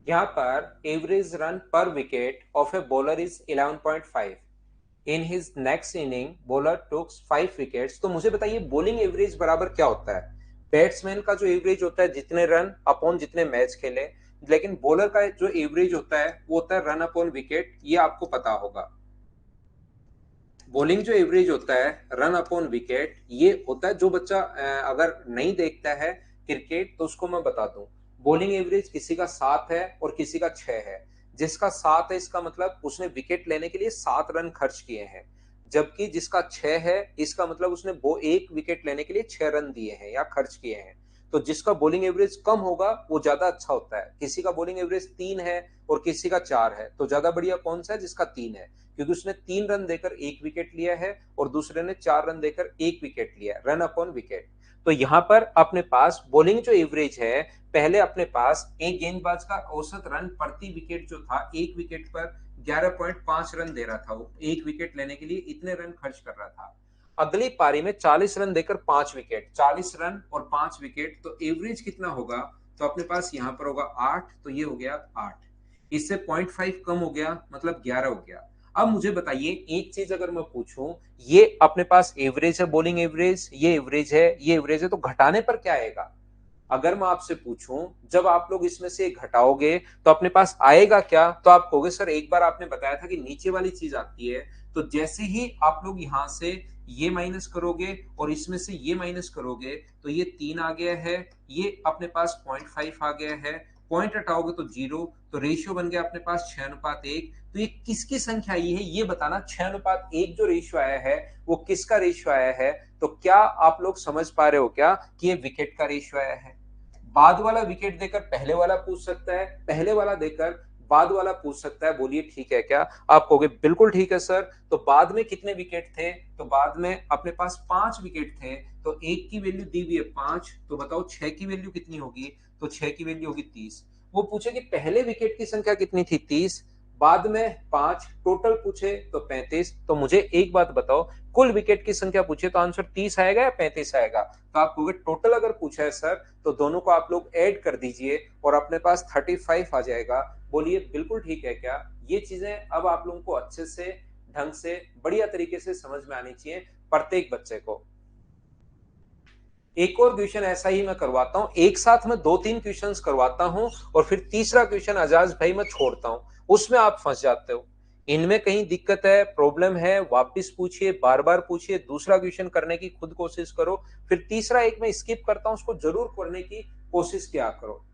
यहाँ पर एवरेज रन पर wicket of a bowler is 11.5। In his next inning bowler takes 5 wickets. तो मुझे बताइए बॉलिंग एवरेज बराबर क्या होता है? बैट्समैन का जो एवरेज होता है जितने रन अपॉन जितने मैच खेले, लेकिन बॉलर का जो एवरेज होता है वो होता है रन अपॉन विकेट, ये आपको पता होगा। बॉलिंग जो एवरेज होता है रन अपॉन विकेट, ये होता है, जो बच्चा अगर नहीं देखता है क्रिकेट तो उसको मैं बता दूं। बॉलिंग एवरेज किसी का 7 है और किसी का 6 है। जिसका 7 है इसका मतलब उसने विकेट लेने के लिए 7 रन खर्च किए हैं, जबकि जिसका 6 है इसका मतलब उसने वो एक विकेट लेने के लिए 6 रन दिए हैं या खर्च किए हैं। तो जिसका बॉलिंग एवरेज कम होगा वो ज्यादा अच्छा होता है। किसी का बॉलिंग एवरेज 3 है और किसी का 4 है, तो ज्यादा बढ़िया कौन सा है? जिसका 3 है, क्योंकि उसने 3 रन देकर एक विकेट लिया है और दूसरे ने 4 रन देकर एक विकेट लिया है, रन अपॉन विकेट। तो यहां पर अपने पास बॉलिंग जो एवरेज है, पहले अपने पास एक गेंदबाज का औसत रन प्रति विकेट जो था, एक विकेट पर 11.5 रन दे रहा था, वो एक विकेट लेने के लिए इतने रन खर्च कर रहा था। अगली पारी में 40 रन देकर 5 विकेट, 40 रन और 5 विकेट, तो एवरेज कितना होगा? तो अपने पास यहां पर होगा 8, तो ये हो गया 8, इससे 0.5 कम हो गया, मतलब 11 हो गया। अब मुझे बताइए एक चीज अगर मैं पूछूं, ये अपने पास एवरेज है, बॉलिंग एवरेज, ये एवरेज है, ये एवरेज है, तो घटाने पर क्या आएगा? अगर मैं आपसे पूछूं जब आप लोग इसमें से घटाओगे तो अपने पास आएगा क्या, तो आप कहोगे सर एक बार आपने बताया था कि नीचे वाली चीज आती है। तो जैसे ही आप लोग यहां से ये माइनस करोगे और इसमें से ये माइनस करोगे तो ये 3 आ गया है, ये अपने पास 0.5 आ गया है, पॉइंट हटाओगे तो 0, तो रेशियो बन गया अपने पास 6:1। तो ये किसकी संख्या आई है ये बताना। 6:1 जो रेशियो आया है वो किसका रेशियो आया है? तो क्या आप लोग समझ पा रहे हो क्या कि ये विकेट का रेशियो आया है? बाद वाला विकेट देकर पहले वाला पूछ सकता है, पहले वाला देकर बाद वाला पूछ सकता है, बोलिए ठीक है क्या? आप कहोगे बिल्कुल ठीक है सर। तो बाद में कितने विकेट थे? तो बाद में अपने पास 5 विकेट थे, तो एक की वैल्यू दी हुई है 5, तो बताओ 6 की वैल्यू कितनी होगी? तो 6 की वैल्यू होगी 30। वो पूछे कि पहले विकेट की संख्या कितनी थी? 30, बाद में 5, टोटल पूछे तो 35। तो मुझे एक बात बताओ, कुल विकेट की संख्या पूछे तो आंसर 30 आएगा या 35 आएगा? तो आप कहोगे टोटल अगर पूछा है सर तो दोनों को आप लोग ऐड कर दीजिए और अपने पास 35 आ जाएगा। बोलिए बिल्कुल ठीक है क्या? ये चीजें अब आप लोगों को अच्छे से, ढंग से, बढ़िया तरीके से समझ में आनी चाहिए प्रत्येक बच्चे को। एक और क्वेश्चन ऐसा ही मैं करवाता हूं, एक साथ में दो तीन क्वेश्चंस करवाता हूं और फिर तीसरा क्वेश्चन आजाज भाई मैं छोड़ता हूं, उसमें आप फंस जाते हो। इनमें कहीं दिक्कत है, प्रॉब्लम है, वापस पूछिए, बार बार पूछिए, दूसरा क्वेश्चन करने की खुद कोशिश करो, फिर तीसरा एक मैं स्किप करता हूं उसको जरूर करने की कोशिश किया करो।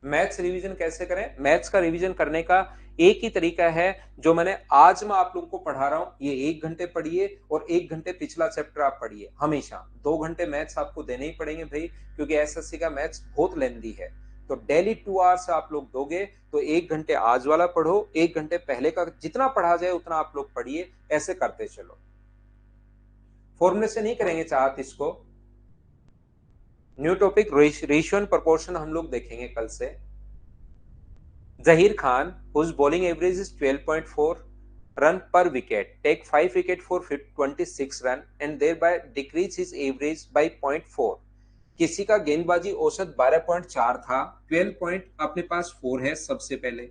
मैथ्स रिवीजन कैसे करें? मैथ्स का रिवीजन करने का एक ही तरीका है, जो मैंने आज मैं आप लोगों को पढ़ा रहा हूं, ये 1 घंटे पढ़िए और 1 घंटे पिछला चैप्टर आप पढ़िए हमेशा। 2 घंटे मैथ्स आपको देने ही पड़ेंगे भाई, क्योंकि एसएससी का मैथ्स बहुत लेंदी है। तो डेली 2 आवर्स आप लोग दोगे तो 1 घंटे आज वाला पढ़ो, 1 घंटे पहले का जितना पढ़ा जाए उतना आप लोग पढ़िए, ऐसे करते चलो। फॉर्मूले से नहीं करेंगे चाहत इसको। New topic ratio and proportion हम लोग देखेंगे कल से। Zahir Khan, whose bowling average is 12.4 run per wicket, take 5 wicket for 26 run and thereby decrease his average by 0.4। किसी का गेंदबाजी औसत 12.4 था, 12 पॉइंट अपने पास 4 है सबसे पहले,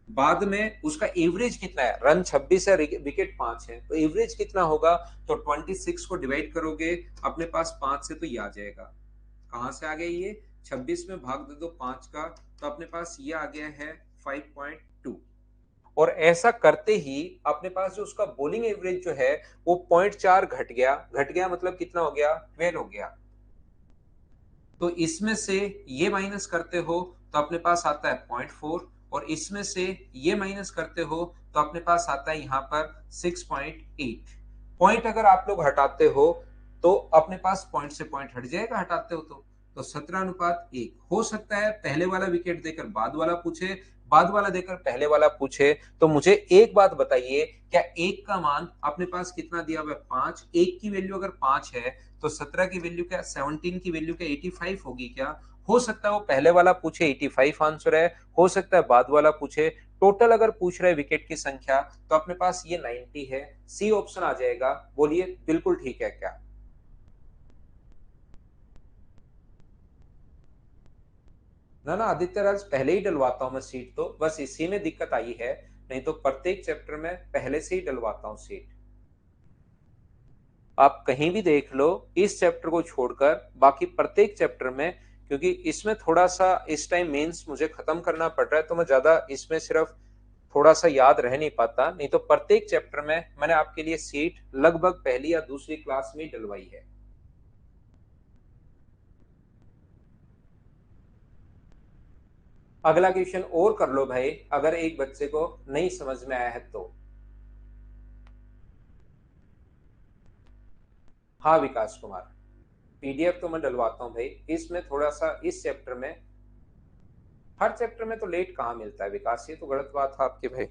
बाद में उसका एवरेज कितना है, रन 26 है, विकेट 5 है, तो एवरेज कितना होगा, तो 26 को डिवाइड करोगे अपने पास 5 से तो ये आ जाएगा। कहां से आ गया ये, 26 में भाग दे दो 5 का, तो अपने पास ये आ गया है 5.2। और ऐसा करते ही अपने पास जो उसका बॉलिंग एवरेज जो है वो 0.4 घट गया मतलब कितना हो गया, 12 हो गया। तो इसमें से ये माइनस करते हो तो अपने पास आता है 0.4, और इसमें से ये माइनस करते हो तो अपने पास आता है यहाँ पर 6.8। पॉइंट अगर आप लोग हटाते हो तो अपने पास पॉइंट से पॉइंट हट जाएगा, हटाते हो तो 17:1। हो सकता है पहले वाला विकेट देकर बाद वाला पूछे, बाद वाला देकर पहले वाला पूछे। तो मुझे एक बात बताइए, क्या एक का मान अपने पास कितना दिया हुआ है, 5, एक की वैल्यू अगर 5 है तो 17 की वैल्यू क्या, 17 की वैल्यू क्या 85 होगी क्या? हो सकता है वो पहले वाला पूछे 85 आंसर है, हो सकता है बाद वाला पूछे। टोटल अगर पूछ रहे विकेट की संख्या तो अपने पास ये 90 है, सी ऑप्शन आ जाएगा। बोलिए बिल्कुल ठीक है क्या? ना ना आदित्य राज, पहले ही डलवाता हूं मैं सीट, तो बस इसी में दिक्कत आई है, नहीं तो प्रत्येक चैप्टर में पहले से ही डलवाता हूं सीट। आप कहीं भी देख लो, इस चैप्टर को छोड़कर बाकी प्रत्येक चैप्टर में, क्योंकि इसमें थोड़ा सा इस टाइम मेंस मुझे खत्म करना पड़ रहा है, तो मैं ज्यादा इसमें सिर्फ थोड़ा सा याद रह नहीं पाता, नहीं तो प्रत्येक चैप्टर में मैंने आपके लिए सीट लगभग पहली या दूसरी क्लास में डलवाई है। अगला क्वेश्चन और कर लो भाई, अगर एक बच्चे को नहीं समझ में आया है तो। हाँ विकास कुमार, पीडीएफ तो मैं डलवाता हूँ भाई, इसमें थोड़ा सा इस चैप्टर में, हर चैप्टर में तो लेट कहाँ मिलता है विकास, ये तो गलत बात है आपकी भाई।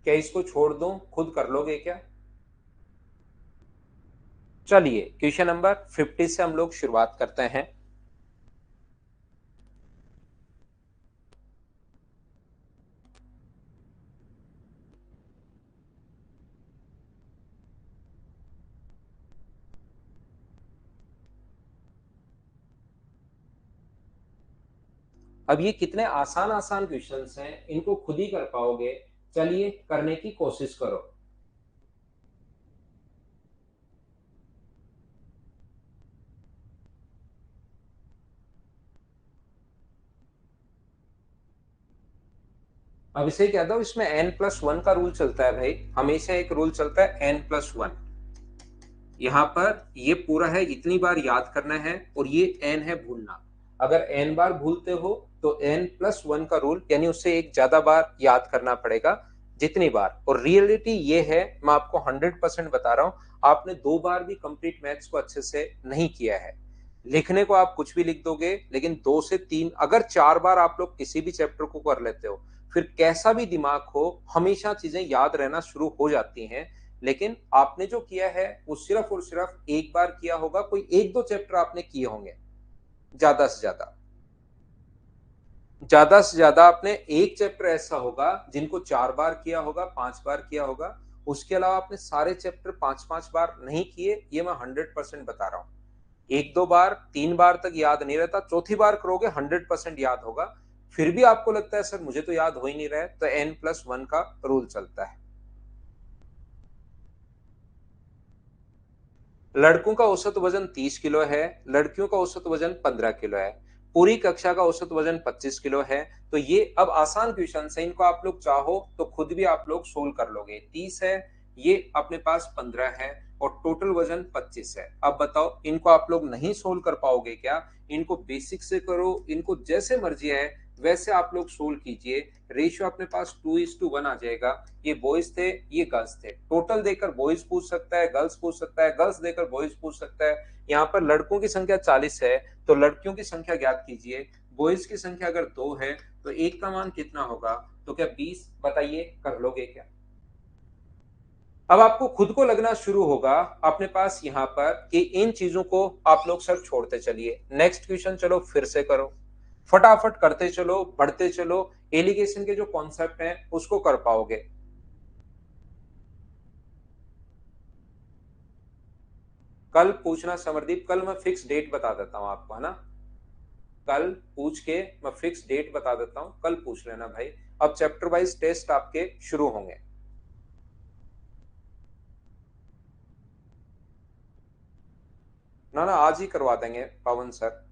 क्या इसको छोड़ दूं, खुद कर लोगे क्या? चलिए क्वेश्चन नंबर 50 से हम लोग शुरुआत करते हैं। अब ये कितने आसान आसान क्वेश्चंस हैं, इनको खुद ही कर पाओगे। चलिए करने की कोशिश करो। अब इसे क्या था, इसमें n+1 का रूल चलता है भाई, हमेशा एक रूल चलता है n+1। यहाँ पर ये पूरा है, इतनी बार याद करना है, और ये n है भूलना। अगर n बार भूलते हो तो n+1 का रूल, यानी उससे एक ज्यादा बार याद करना पड़ेगा, जितनी बार। और रियलिटी ये है, मैं आपको 100% बता रहा हूं, आपने 2 बार भी कंप्लीट मैथ्स को अच्छे से नहीं किया है। लिखने को आप कुछ भी लिख दोगे, लेकिन 2 से 3, अगर 4 बार आप लोग किसी भी चैप्टर को कर लेते हो, फिर कैसा भी दिमाग हो, हमेशा चीजें याद रहना शुरू हो जाती हैं। लेकिन आपने जो किया है वो सिर्फ और सिर्फ एक बार किया होगा, कोई 1-2 चैप्टर आपने किए होंगे, ज्यादा से ज्यादा। ज्यादा से ज्यादा आपने एक चैप्टर ऐसा होगा जिनको 4 बार किया होगा, 5 बार किया होगा। उसके अलावा आपने सारे चैप्टर 5-5 बार नहीं किए, ये मैं 100% बता रहा हूं। 1-2 बार, 3 बार तक याद नहीं रहता, चौथी बार करोगे 100% याद होगा। फिर भी आपको लगता है सर मुझे तो याद हो ही नहीं रहा है, तो n+1 का रूल चलता है। लड़कों का औसत वजन 30 किलो है, लड़कियों का औसत वजन 15 किलो है, पूरी कक्षा का औसत वजन 25 किलो है। तो ये अब आसान क्वेश्चन है, इनको आप लोग चाहो तो खुद भी आप लोग सोल्व कर लोगे। 30 है, ये अपने पास 15 है और टोटल वजन 25 है। अब बताओ इनको आप लोग नहीं सोल्व कर पाओगे क्या? इनको बेसिक से करो, इनको जैसे मर्जी है वैसे आप लोग सोल्व कीजिए। रेशियो अपने पास 2:1 आ जाएगा। ये बॉयज थे, ये गर्ल्स थे। टोटल देकर बॉयज पूछ सकता है, गर्ल्स पूछ सकता है, गर्ल्स देकर बॉयज पूछ सकता है। यहाँ पर लड़कों की संख्या 40 है तो लड़कियों की संख्या ज्ञात कीजिए। बॉयज की संख्या अगर 2 है तो एक का मान कितना होगा? तो क्या 20? बताइए, कर लोगे क्या? अब आपको खुद को लगना शुरू होगा अपने पास यहाँ पर कि इन चीजों को आप लोग सर छोड़ते चलिए। नेक्स्ट क्वेश्चन चलो फिर से करो, फटाफट करते चलो, बढ़ते चलो। एलिगेशन के जो कॉन्सेप्ट हैं उसको कर पाओगे। कल पूछना समरदीप, कल मैं फिक्स डेट बता देता हूं आपको, है ना? कल पूछ के मैं फिक्स डेट बता देता हूं, कल पूछ लेना भाई। अब चैप्टर वाइज टेस्ट आपके शुरू होंगे। ना ना, आज ही करवा देंगे पवन सर।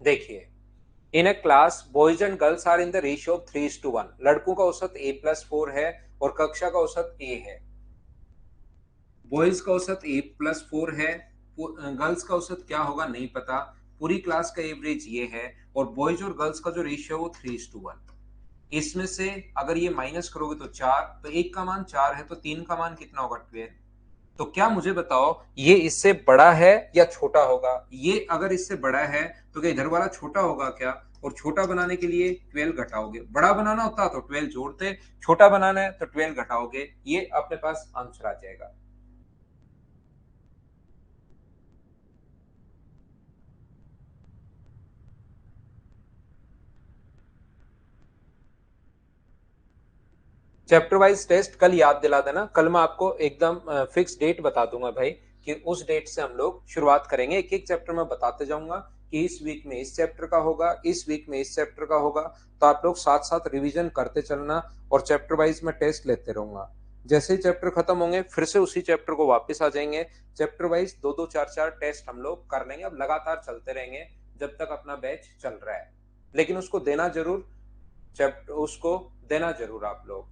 देखिए, in a class boys and girls are in the ratio of 3:1। लड़कों का औसत A+4 है और कक्षा का औसत A है। बॉयज का औसत A+4 है, गर्ल्स का औसत क्या होगा नहीं पता। पूरी क्लास का एवरेज ये है और बॉयज और गर्ल्स का जो रेशियो है वो 3:1। इसमें से अगर ये माइनस करोगे तो 4, तो एक का मान 4 है तो तीन का मान कितना होगा? 12। तो क्या मुझे बताओ ये इससे बड़ा है या छोटा होगा? ये अगर इससे बड़ा है तो क्या इधर वाला छोटा होगा क्या? और छोटा बनाने के लिए 12 घटाओगे, बड़ा बनाना होता तो 12 जोड़ते, छोटा बनाना है तो 12 घटाओगे, ये अपने पास आंसर आ जाएगा। चैप्टर वाइज टेस्ट कल याद दिला देना, कल मैं आपको एकदम फिक्स डेट बता दूंगा भाई कि उस डेट से हम लोग शुरुआत करेंगे। एक एक चैप्टर में बताते जाऊंगा कि इस वीक में इस चैप्टर का होगा, इस वीक में इस चैप्टर का होगा। तो आप लोग साथ साथ रिवीजन करते चलना और चैप्टर वाइज में टेस्ट लेते रहूंगा। जैसे ही चैप्टर खत्म होंगे फिर से उसी चैप्टर को वापस आ जाएंगे। चैप्टर वाइज दो दो चार चार टेस्ट हम लोग कर लेंगे, अब लगातार चलते रहेंगे जब तक अपना बैच चल रहा है। लेकिन उसको देना जरूर, चैप्टर उसको देना जरूर आप लोग।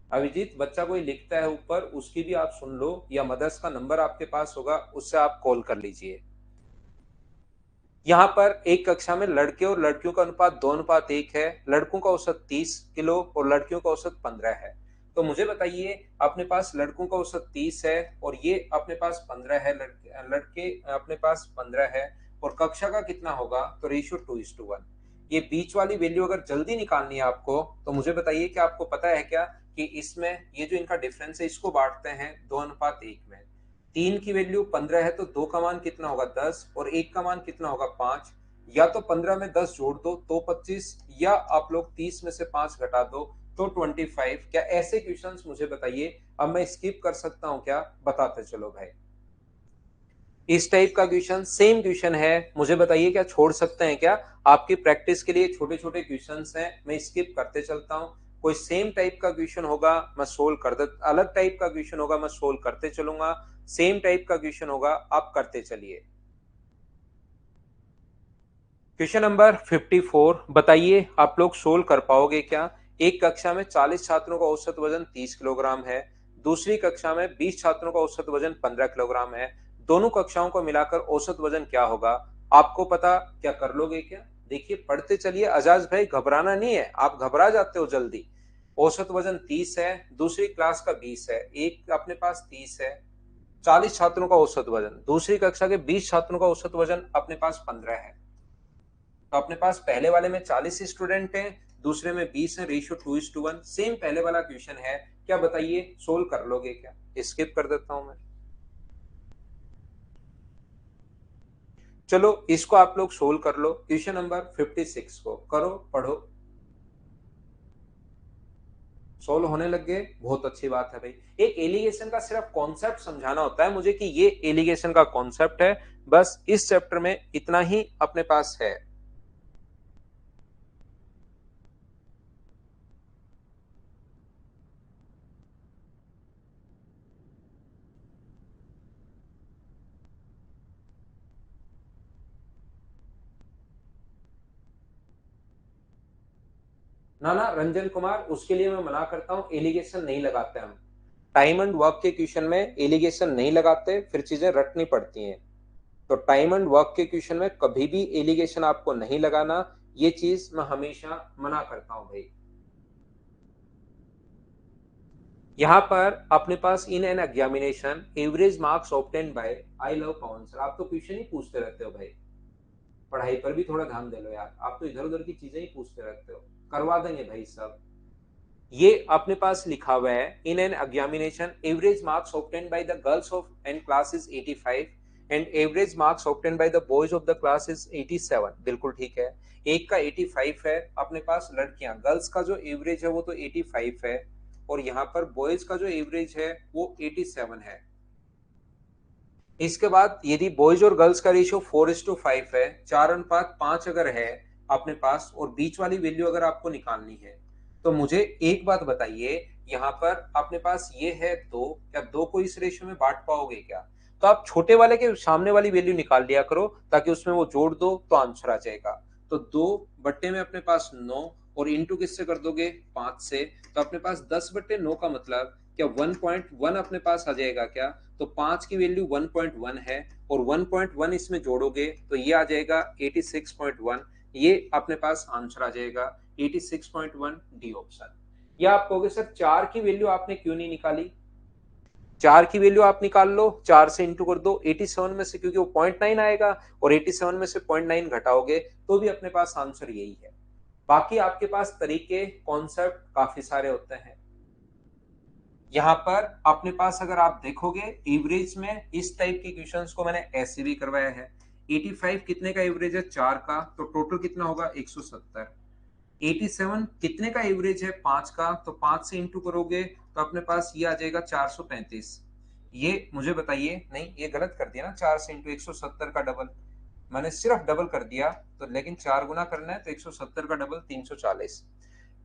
अभिजीत, बच्चा कोई लिखता है ऊपर, उसकी भी आप सुन लो, या मदर्स का नंबर आपके पास होगा उससे आप कॉल कर लीजिए। यहाँ पर एक कक्षा में लड़के और लड़कियों का अनुपात 2:1 है। लड़कों का औसत 30 किलो और लड़कियों का औसत 15 है। तो मुझे बताइए, अपने पास लड़कों का औसत 30 है और ये अपने पास 15 है, लड़के लड़के अपने पास 15 है, और कक्षा का कितना होगा? तो रेशियो 2:1। ये बीच वाली वैल्यू अगर जल्दी निकालनी है आपको तो मुझे बताइए कि आपको पता है क्या कि इसमें ये जो इनका डिफरेंस है इसको बांटते हैं 2:1 में। 3 की वैल्यू 15 है तो 2 का मान कितना होगा? 10, और 1 का मान कितना होगा? 5। या तो 15 में 10 जोड़ दो तो 25, या आप लोग 30 में से 5 घटा दो तो 25। क्या ऐसे क्वेश्चंस मुझे बताइए, अब मैं स्किप कर सकता हूं क्या? बताते चलो भाई। इस टाइप का क्वेश्चन सेम क्वेश्चन है, मुझे बताइए क्या छोड़ सकते हैं क्या? आपकी प्रैक्टिस के लिए छोटे छोटे क्वेश्चंस हैं, मैं स्किप करते चलता हूं। कोई सेम टाइप का क्वेश्चन होगा मैं सोल्व कर दे, अलग टाइप का क्वेश्चन होगा मैं सोल्व करते चलूंगा। सेम टाइप का क्वेश्चन होगा आप करते चलिए। क्वेश्चन नंबर 54, बताइए आप लोग सोल्व कर पाओगे क्या? एक कक्षा में 40 छात्रों का औसत वजन 30 किलोग्राम है। दूसरी कक्षा में 20 छात्रों का औसत वजन 15 किलोग्राम है। दोनों कक्षाओं को मिलाकर औसत वजन क्या होगा? आपको पता, क्या कर लोगे क्या? देखिए पढ़ते चलिए अजाज भाई, घबराना नहीं है, आप घबरा जाते हो जल्दी। औसत वजन 30 है, दूसरी क्लास का 20 है, एक अपने पास 30 है। 40 छात्रों का औसत वजन, दूसरी कक्षा के 20 छात्रों का औसत वजन अपने पास 15 है। तो अपने पास पहले वाले में 40 स्टूडेंट हैं, दूसरे में 20 है, रेशियो 2:1। सेम पहले वाला क्वेश्चन है, क्या बताइए सोल्व कर लोगे क्या? स्किप कर देता हूं मैं। चलो इसको आप लोग सोल्व कर लो, क्वेश्चन नंबर 56 को करो, पढ़ो। सोल्व होने लग गए, बहुत अच्छी बात है भाई। एक एलिगेशन का सिर्फ कॉन्सेप्ट समझाना होता है मुझे कि ये एलिगेशन का कॉन्सेप्ट है, बस इस चैप्टर में इतना ही अपने पास है। ना ना रंजन कुमार, उसके लिए मैं मना करता हूँ, एलिगेशन नहीं लगाते हम। टाइम एंड वर्क के क्वेश्चन में एलिगेशन नहीं लगाते, फिर चीजें रटनी पड़ती हैं। तो टाइम एंड वर्क के क्वेश्चन में कभी भी एलिगेशन आपको नहीं लगाना, ये चीज मैं हमेशा मना करता हूं भाई। यहाँ पर अपने पास in an examination average marks obtain by, I love Pawan sir, आप तो क्वेश्चन ही पूछते रहते हो भाई, पढ़ाई पर भी थोड़ा ध्यान दे लो यार, आप तो इधर उधर की चीजें ही पूछते रहते हो। करवा देंगे भाई सब। ये अपने पास लिखा हुआ है, in an examination average marks obtain by the girls of an class is 85 and average marks obtain by the boys of the class is 87। बिल्कुल ठीक है, एक का 85 है अपने पास, लड़कियां गर्ल्स का जो एवरेज है वो तो 85 है, और यहाँ पर बॉयज का जो एवरेज है वो 87 है। इसके बाद यदि बॉयज और गर्ल्स का रेशियो 4:5 है, 4:5 अगर है अपने पास, और बीच वाली वैल्यू अगर आपको निकालनी है, तो मुझे एक बात बताइए, यहाँ पर अपने पास ये है 2, क्या 2 को इस रेशियो में बांट पाओगे क्या? तो आप छोटे वाले के सामने वाली वैल्यू निकाल लिया करो, ताकि उसमें वो जोड़ दो तो आंसर आ जाएगा। तो 2 बट्टे में अपने पास 9, और इंटू किससे कर दोगे, 5 से, तो अपने पास 10/9 का मतलब क्या 1.1 अपने पास आ जाएगा क्या? तो 5 की वैल्यू 1.1 है, और 1.1 इसमें जोड़ोगे तो ये आ जाएगा 86.1, ये अपने पास आंसर आ जाएगा 86.1, डी ऑप्शन। या आप कहोगे सर 4 की वैल्यू आपने क्यों नहीं निकाली? 4 की वैल्यू आप निकाल लो, 4 से इंटू कर दो 87 में से, क्योंकि वो 0.9 आएगा, और 87 में से 0.9 घटाओगे तो भी अपने पास आंसर यही है। बाकी आपके पास तरीके कॉन्सेप्ट काफी सारे होते हैं। यहाँ पर अपने पास अगर आप देखोगे एवरेज में इस टाइप के क्वेश्चंस को मैंने ऐसे भी करवाया है। 85 कितने का एवरेज है, 4 का, तो टोटल कितना होगा 170। 87 कितने का एवरेज है, 5 का, तो 5 से इंटू करोगे तो अपने पास ये आ जाएगा 435। ये मुझे बताइए, नहीं ये गलत कर दिया ना, 4 से इंटू 170 का डबल, मैंने सिर्फ डबल कर दिया, तो लेकिन 4 गुना करना है तो 170 का डबल 340।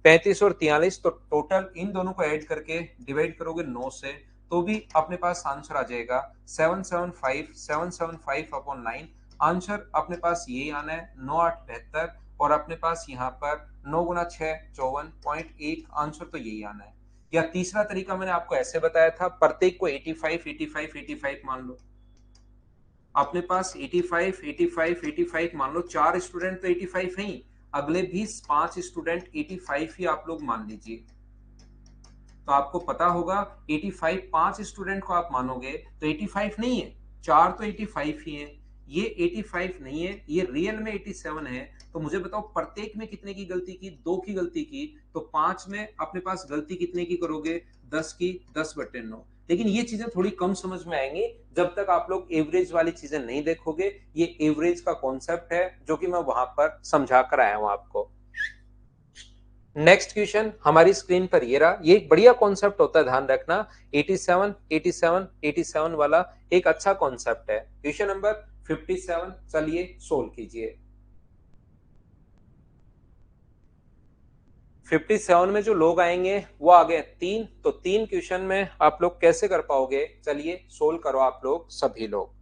35 और 43, तो टोटल इन दोनों को ऐड करके डिवाइड करोगे 9 से, तो भी अपने पास आंसर आ जाएगा 775 अपॉन 9। आंसर अपने पास यही आना है, 9×8 = 72, और अपने पास यहाँ पर 9×6 = 54.1, आंसर तो यही आना है। या तीसरा तरीका मैंने आपको ऐसे बताया था, प्रत्येक को 85 85 85 मान लो, अपने पास 85 85 85 मान लो, 4 स्टूडेंट तो 85 हैं ही, अगले भी 5 स्टूडेंट 85 ही आप लोग मान लीजिए, तो आपको पता होगा 85, 5 स्टूडेंट को आप मानोगे तो 85 नहीं है, 4 तो 85 ही है, ये 85 नहीं है, ये रियल में 87 है। तो मुझे बताओ प्रत्येक में कितने की गलती की, 2 की गलती की, तो 5 में अपने पास गलती कितने की करोगे, 10 की, 10/9। लेकिन ये चीजें थोड़ी कम समझ में आएंगी जब तक आप लोग एवरेज वाली चीजें नहीं देखोगे। ये एवरेज का कॉन्सेप्ट है जो कि मैं वहां पर समझा कर आया हूं आपको। नेक्स्ट क्वेश्चन हमारी स्क्रीन पर ये रहा, ये एक बढ़िया कॉन्सेप्ट होता है, ध्यान रखना। 87 87 87 वाला एक अच्छा कॉन्सेप्ट है। क्वेश्चन नंबर 57, चलिए सोल्व कीजिए। 57 में जो लोग आएंगे वो आ गए 3, तो 3 क्वेश्चन में आप लोग कैसे कर पाओगे, चलिए सोल्व करो आप लोग सभी लोग।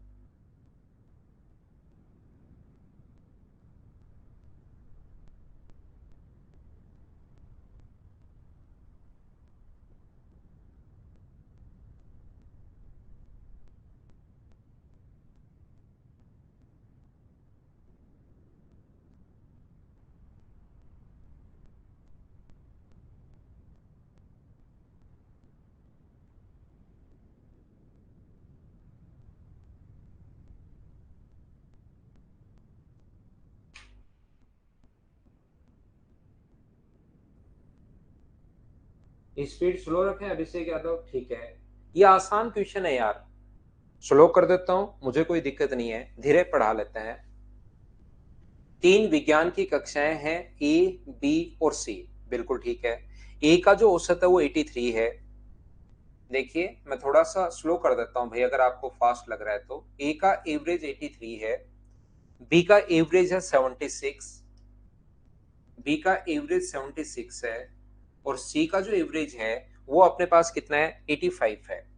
स्पीड स्लो रखें अभिषेक यादव, ठीक है। ये आसान क्वेश्चन है यार, स्लो कर देता हूं, मुझे कोई दिक्कत नहीं है, धीरे पढ़ा लेते हैं। 3 विज्ञान की कक्षाएं हैं, ए बी और सी, बिल्कुल ठीक है। ए का जो औसत है वो 83 है। देखिए मैं थोड़ा सा स्लो कर देता हूं भाई, अगर आपको फास्ट लग रहा है तो। ए का एवरेज 83 है, बी का एवरेज है 76, बी का एवरेज 76 है, और सी का जो एवरेज है वो अपने पास कितना है, 85 है।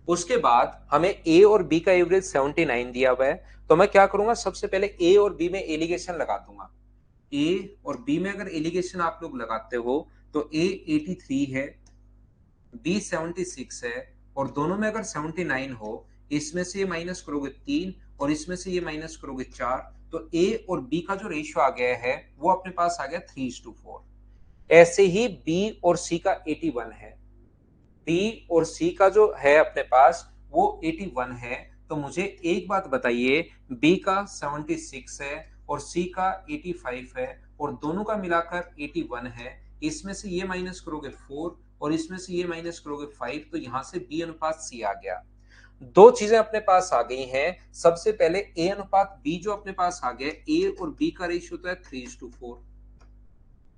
उसके बाद हमें ए और बी का एवरेज 79 दिया हुआ है, तो मैं क्या करूंगा, सबसे पहले ए और बी में एलिगेशन लगा दूंगा। ए और बी में अगर एलिगेशन आप लोग लगाते हो तो ए 83 है, बी 76 है, और दोनों में अगर 79 हो, इसमें से ये माइनस करोगे 3 और इसमें से ये माइनस करोगे 4, तो ए और बी का जो रेशियो आ गया है वो अपने पास आ गया 3:4। ऐसे ही बी और सी का 81 है, बी और सी का जो है अपने पास वो 81 है। तो मुझे एक बात बताइए, बी का 76 है और सी का 85 है और दोनों का मिलाकर 81 है, इसमें से ये माइनस करोगे 4 और इसमें से ये माइनस करोगे 5, तो यहां से बी अनुपात सी आ गया। दो चीजें अपने पास आ गई हैं। सबसे पहले ए अनुपात बी जो अपने पास आ गया, ए और बी का रेशियो तो है 3:4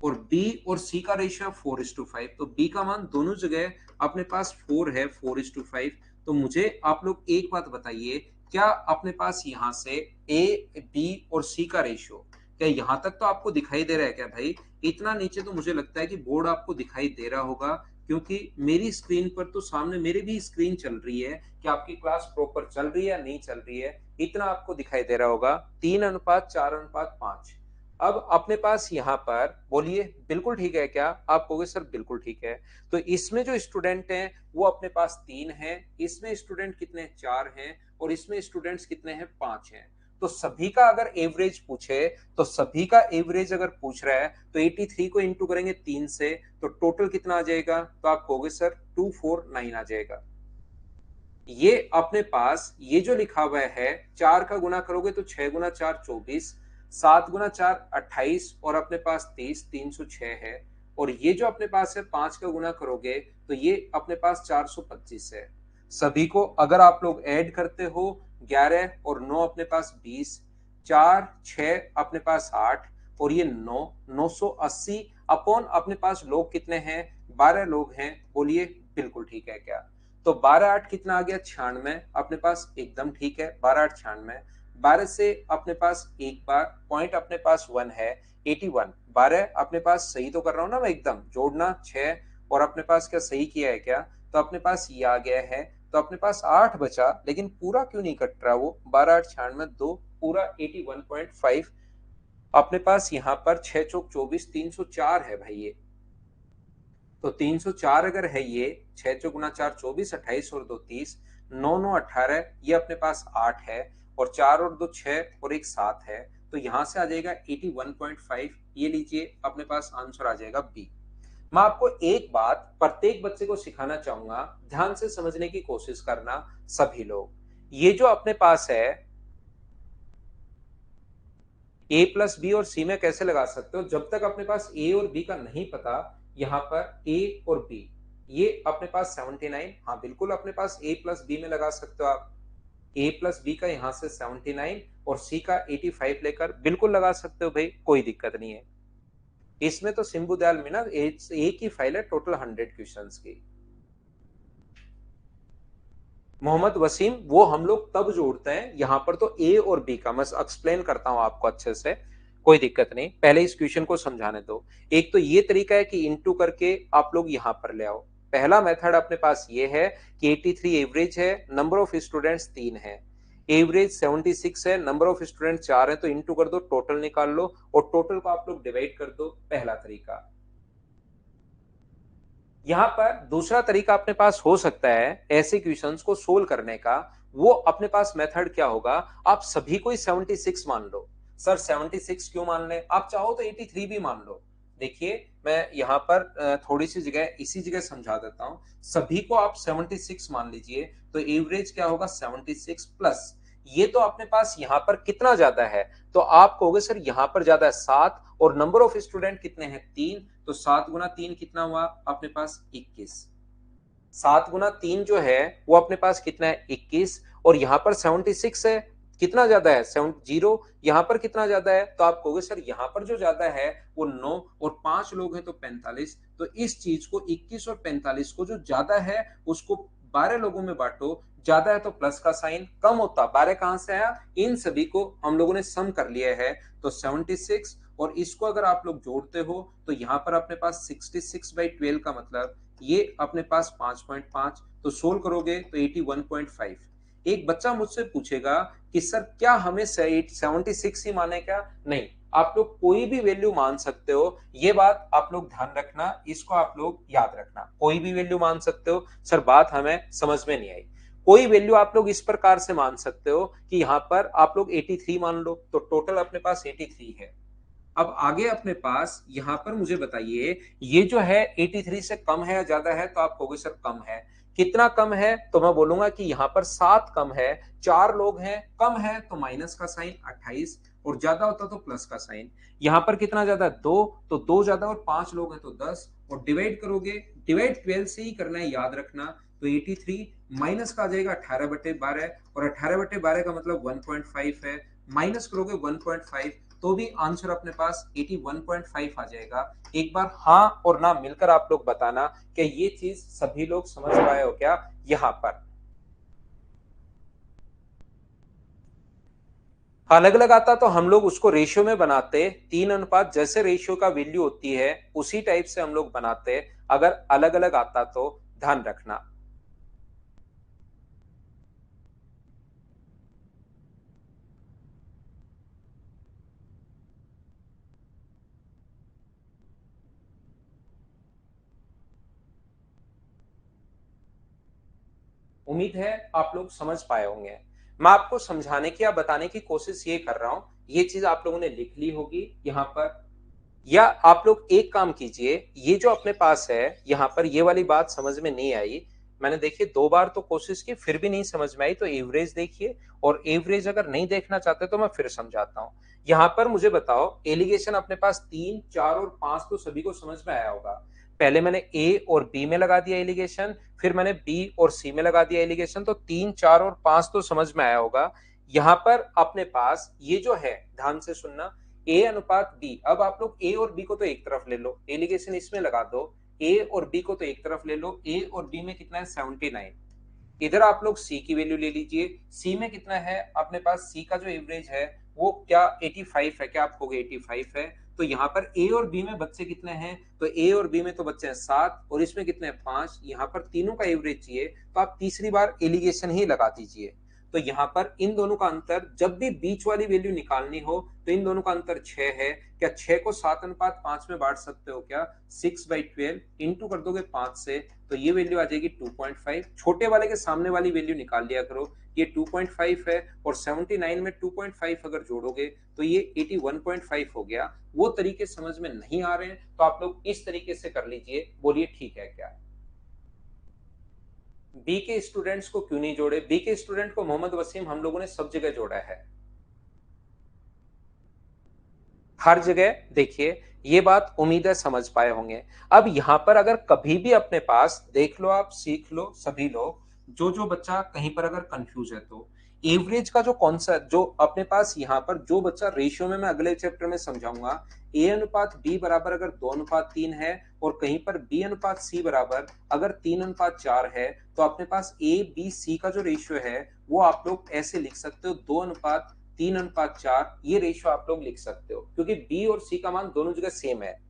और बी और सी का रेशियो है 4:5, तो बी का मान दोनों जगह अपने पास 4 है, 4:5। तो मुझे आप लोग एक बात बताइए, क्या अपने पास यहां से ए बी और सी का रेशियो, क्या यहां तक तो आपको दिखाई दे रहा है क्या भाई? इतना नीचे तो मुझे लगता है कि बोर्ड आपको दिखाई दे रहा होगा, क्योंकि मेरी स्क्रीन पर तो सामने मेरी भी स्क्रीन चल रही है कि आपकी क्लास प्रॉपर चल रही है या नहीं चल रही है, इतना आपको दिखाई दे रहा होगा। 3:4:5। अब अपने पास यहाँ पर बोलिए बिल्कुल ठीक है क्या? आप कहोगे सर बिल्कुल ठीक है। तो इसमें जो स्टूडेंट हैं वो अपने पास 3 हैं, इसमें स्टूडेंट कितने 4 हैं और इसमें स्टूडेंट्स कितने हैं 5 हैं। तो सभी का अगर एवरेज पूछे, तो सभी का एवरेज अगर पूछ रहा है तो 83 को इंटू करेंगे 3 से, तो टोटल कितना आ जाएगा? तो आप कहोगे सर 249 आ जाएगा। ये अपने पास ये जो लिखा हुआ है, 4 का गुना करोगे तो 6 गुना 4 24, 7 गुना 4 28 और अपने पास 30, 306 है। और ये जो अपने पास है 5 का गुना करोगे तो ये अपने पास 425 है। सभी को अगर आप लोग ऐड करते हो, 11 और 9 अपने पास 20, 4 6 अपने पास 8 और ये 9, 980 अपॉन अपने पास लोग कितने हैं? 12 लोग हैं। बोलिए बिल्कुल ठीक है क्या? तो 12/8 कितना आ गया? 96 अपने पास, एकदम ठीक है। 12/8 96, 12 से अपने पास एक बार पॉइंट अपने पास 1 है, 81। 12 अपने पास सही तो कर रहा हूं ना मैं? एकदम जोड़ना 6 और अपने पास क्या सही किया है क्या? तो अपने पास ये आ गया है। तो अपने पास 8 बचा, लेकिन पूरा क्यों नहीं कट रहा? वो 12/8 96 2 पूरा 81.5 अपने पास यहाँ पर 6 चौक 24, 304 है भाई ये। तो 304 अगर है ये, 6 चौ गुना 4 24, 28 और 2 30, 9 9 18, ये अपने पास 8 है और 4 और 2 6 और एक 7 है। तो यहां से आ जाएगा 81.5। ये लीजिए अपने पास आंसर आ जाएगा बी। मैं आपको एक बात प्रत्येक बच्चे को सिखाना चाहूंगा, ध्यान से समझने की कोशिश करना सभी लोग। ये जो अपने पास है ए प्लस बी और सी में कैसे लगा सकते हो? जब तक अपने पास ए और बी का नहीं पता, यहां पर ए और बी, ये अपने पास 79, हाँ बिल्कुल अपने पास ए प्लस बी में लगा सकते हो आप। ए प्लस बी का यहां से 79 और सी का 85 लेकर बिल्कुल लगा सकते हो भाई, कोई दिक्कत नहीं है। इसमें तो सिंबू दयाल मीना एक ही फाइल है टोटल 100 क्वेश्चंस की। मोहम्मद वसीम, वो हम लोग तब जोड़ते हैं, यहां पर तो ए और बी का मैं एक्सप्लेन करता हूं आपको अच्छे से, कोई दिक्कत नहीं। पहले इस क्वेश्चन को समझाने दो। एक तो ये तरीका है कि इनटू करके आप लोग यहां पर ले आओ। पहला मेथड अपने पास ये है कि 83 एवरेज है, नंबर ऑफ स्टूडेंट्स 3 है, एवरेज 76 है, नंबर ऑफ स्टूडेंट 4 है, तो इनटू कर दो, टोटल निकाल लो और टोटल को आप लोग डिवाइड कर दो। पहला तरीका। यहां पर दूसरा तरीका अपने पास हो सकता है ऐसे क्वेश्चंस को सोल्व करने का। वो अपने पास मेथड क्या होगा? आप सभी को ही 76 मान लो। सर 76 क्यों मान ले? आप चाहो तो 83 भी मान लो। देखिए मैं यहां पर थोड़ी सी जगह इसी जगह समझा देता हूं। सभी को आप 76 मान लीजिए, तो एवरेज क्या होगा? 76 प्लस ये तो अपने पास यहां पर कितना ज्यादा है? तो आप कहोगे सर यहां पर ज्यादा है 7 और नंबर ऑफ स्टूडेंट कितने हैं? 3, तो 7 गुना 3 कितना हुआ अपने पास? 21। 7 गुना 3 जो है वो अपने पास कितना है? 21। और यहां पर 76 है, कितना ज्यादा है? 70। यहां पर कितना ज्यादा है? तो आप कहोगे सर यहां पर जो ज्यादा है वो 9 और 5 लोग हैं तो 45। तो इस चीज को 21 और 45 को जो ज्यादा है उसको 12 लोगों में बांटो, ज्यादा है तो प्लस का साइन, कम होता 12 कहां से आया? इन सभी को हम लोगों ने सम कर लिया है। तो 76 और इसको अगर आप लोग जोड़ते हो तो यहां पर अपने पास 66/12 का मतलब ये अपने पास 5.5, तो सोल्व करोगे तो 81.5। एक बच्चा मुझसे पूछेगा कि सर क्या हमें 76 ही माने क्या? नहीं, आप लोग कोई भी वैल्यू मान सकते हो, ये बात आप लोग ध्यान रखना, इसको आप लोग याद रखना। कोई भी वैल्यू मान सकते हो। सर बात हमें समझ में नहीं आई। कोई वैल्यू आप लोग इस प्रकार से मान सकते हो कि यहां पर आप लोग 83 मान लो, तो टोटल अपने पास 83 है। अब आगे अपने पास यहां पर मुझे बताइए, ये जो है 83 से कम है या ज्यादा है? तो आप कहोगे सर कम है। कितना कम है? तो मैं बोलूंगा कि यहां पर 7 कम है। 4 लोग हैं, कम है तो माइनस का साइन 28, और ज्यादा होता तो प्लस का साइन। यहां पर कितना ज्यादा? 2, तो 2 ज्यादा, और 5 लोग हैं तो 10, और डिवाइड करोगे, डिवाइड 12 से ही करना है, याद रखना। तो 83 माइनस का आ जाएगा 18/12, और 18/12 का मतलब 1.5 है। माइनस करोगे 1.5, तो भी आंसर अपने पास 81.5 आ जाएगा। एक बार हाँ और ना मिलकर आप लोग बताना कि ये चीज सभी लोग समझ पाए हो क्या यहां पर? अलग अलग आता तो हम लोग उसको रेशियो में बनाते, 3 अनुपात, जैसे रेशियो का वैल्यू होती है उसी टाइप से हम लोग बनाते। अगर अलग अलग आता तो ध्यान रखना। उम्मीद है आप लोग समझ पाए होंगे। मैं आपको समझाने की या बताने की कोशिश ये कर रहा हूं, ये चीज आप लोगों ने लिख ली होगी यहां पर। या आप लोग एक काम कीजिए, ये जो अपने पास है यहां पर, ये वाली बात समझ में नहीं आई। मैंने देखिए 2 बार तो कोशिश की, फिर भी नहीं समझ में आई, तो एवरेज देखिए। और एवरेज अगर नहीं देखना चाहते तो मैं फिर समझाता हूं। यहां पर मुझे बताओ, एलिगेशन अपने पास 3, 4 और 5 तो सभी को समझ में आया होगा। पहले मैंने ए और बी में लगा दिया एलिगेशन, फिर मैंने बी और सी में लगा दिया एलिगेशन, तो 3, 4 और 5 तो समझ में आया होगा। यहां पर अपने पास ये जो है, ध्यान से सुनना, ए अनुपात बी। अब आप लोग ए और बी को तो एक तरफ ले लो, एलिगेशन इसमें लगा दो। ए और बी को तो एक तरफ ले लो, ए और बी में कितना है? 79। इधर आप लोग सी की वैल्यू ले लीजिए, सी में कितना है अपने पास? सी का जो एवरेज है वो क्या 85 है? क्या आप कहोगे 85 है? तो यहाँ पर ए और बी में बच्चे कितने हैं? तो ए और बी में तो बच्चे हैं 7, और इसमें कितने हैं? 5। यहाँ पर तीनों का एवरेज चाहिए, तो आप तीसरी बार एलिगेशन ही लगा दीजिए। तो यहाँ पर इन दोनों का अंतर, जब भी बीच वाली वैल्यू निकालनी हो तो इन दोनों का अंतर 6 है। क्या 6 को 7:5 में बांट सकते हो क्या? 6/12 इंटू कर दोगे 5 से, तो ये वैल्यू आ जाएगी 2.5। छोटे वाले के सामने वाली वैल्यू निकाल लिया करो, ये 2.5 है, और 79 में 2.5 अगर जोड़ोगे तो ये 81.5 हो गया। वो तरीके समझ में नहीं आ रहे हैं तो आप लोग इस तरीके से कर लीजिए, बोलिए ठीक है क्या? बी के स्टूडेंट्स को क्यों नहीं जोड़े? बी के स्टूडेंट को मोहम्मद वसीम हम लोगों ने सब जगह जोड़ा है, हर जगह। देखिए ये बात उम्मीद है समझ पाए होंगे। अब यहां पर अगर कभी भी अपने पास, देख लो, आप सीख लो सभी लोग, जो जो बच्चा कहीं पर अगर कंफ्यूज है तो एवरेज का जो कॉन्सेप्ट जो अपने पास यहाँ पर, जो बच्चा रेशियो में, मैं अगले चैप्टर में समझाऊंगा। ए अनुपात बी बराबर अगर 2:3 है, और कहीं पर बी अनुपात सी बराबर अगर 3:4 है, तो अपने पास ए बी सी का जो रेशियो है वो आप लोग ऐसे लिख सकते हो, 2:3:4। ये रेशियो आप लोग लिख सकते हो, क्योंकि बी और सी का मान दोनों जगह सेम है।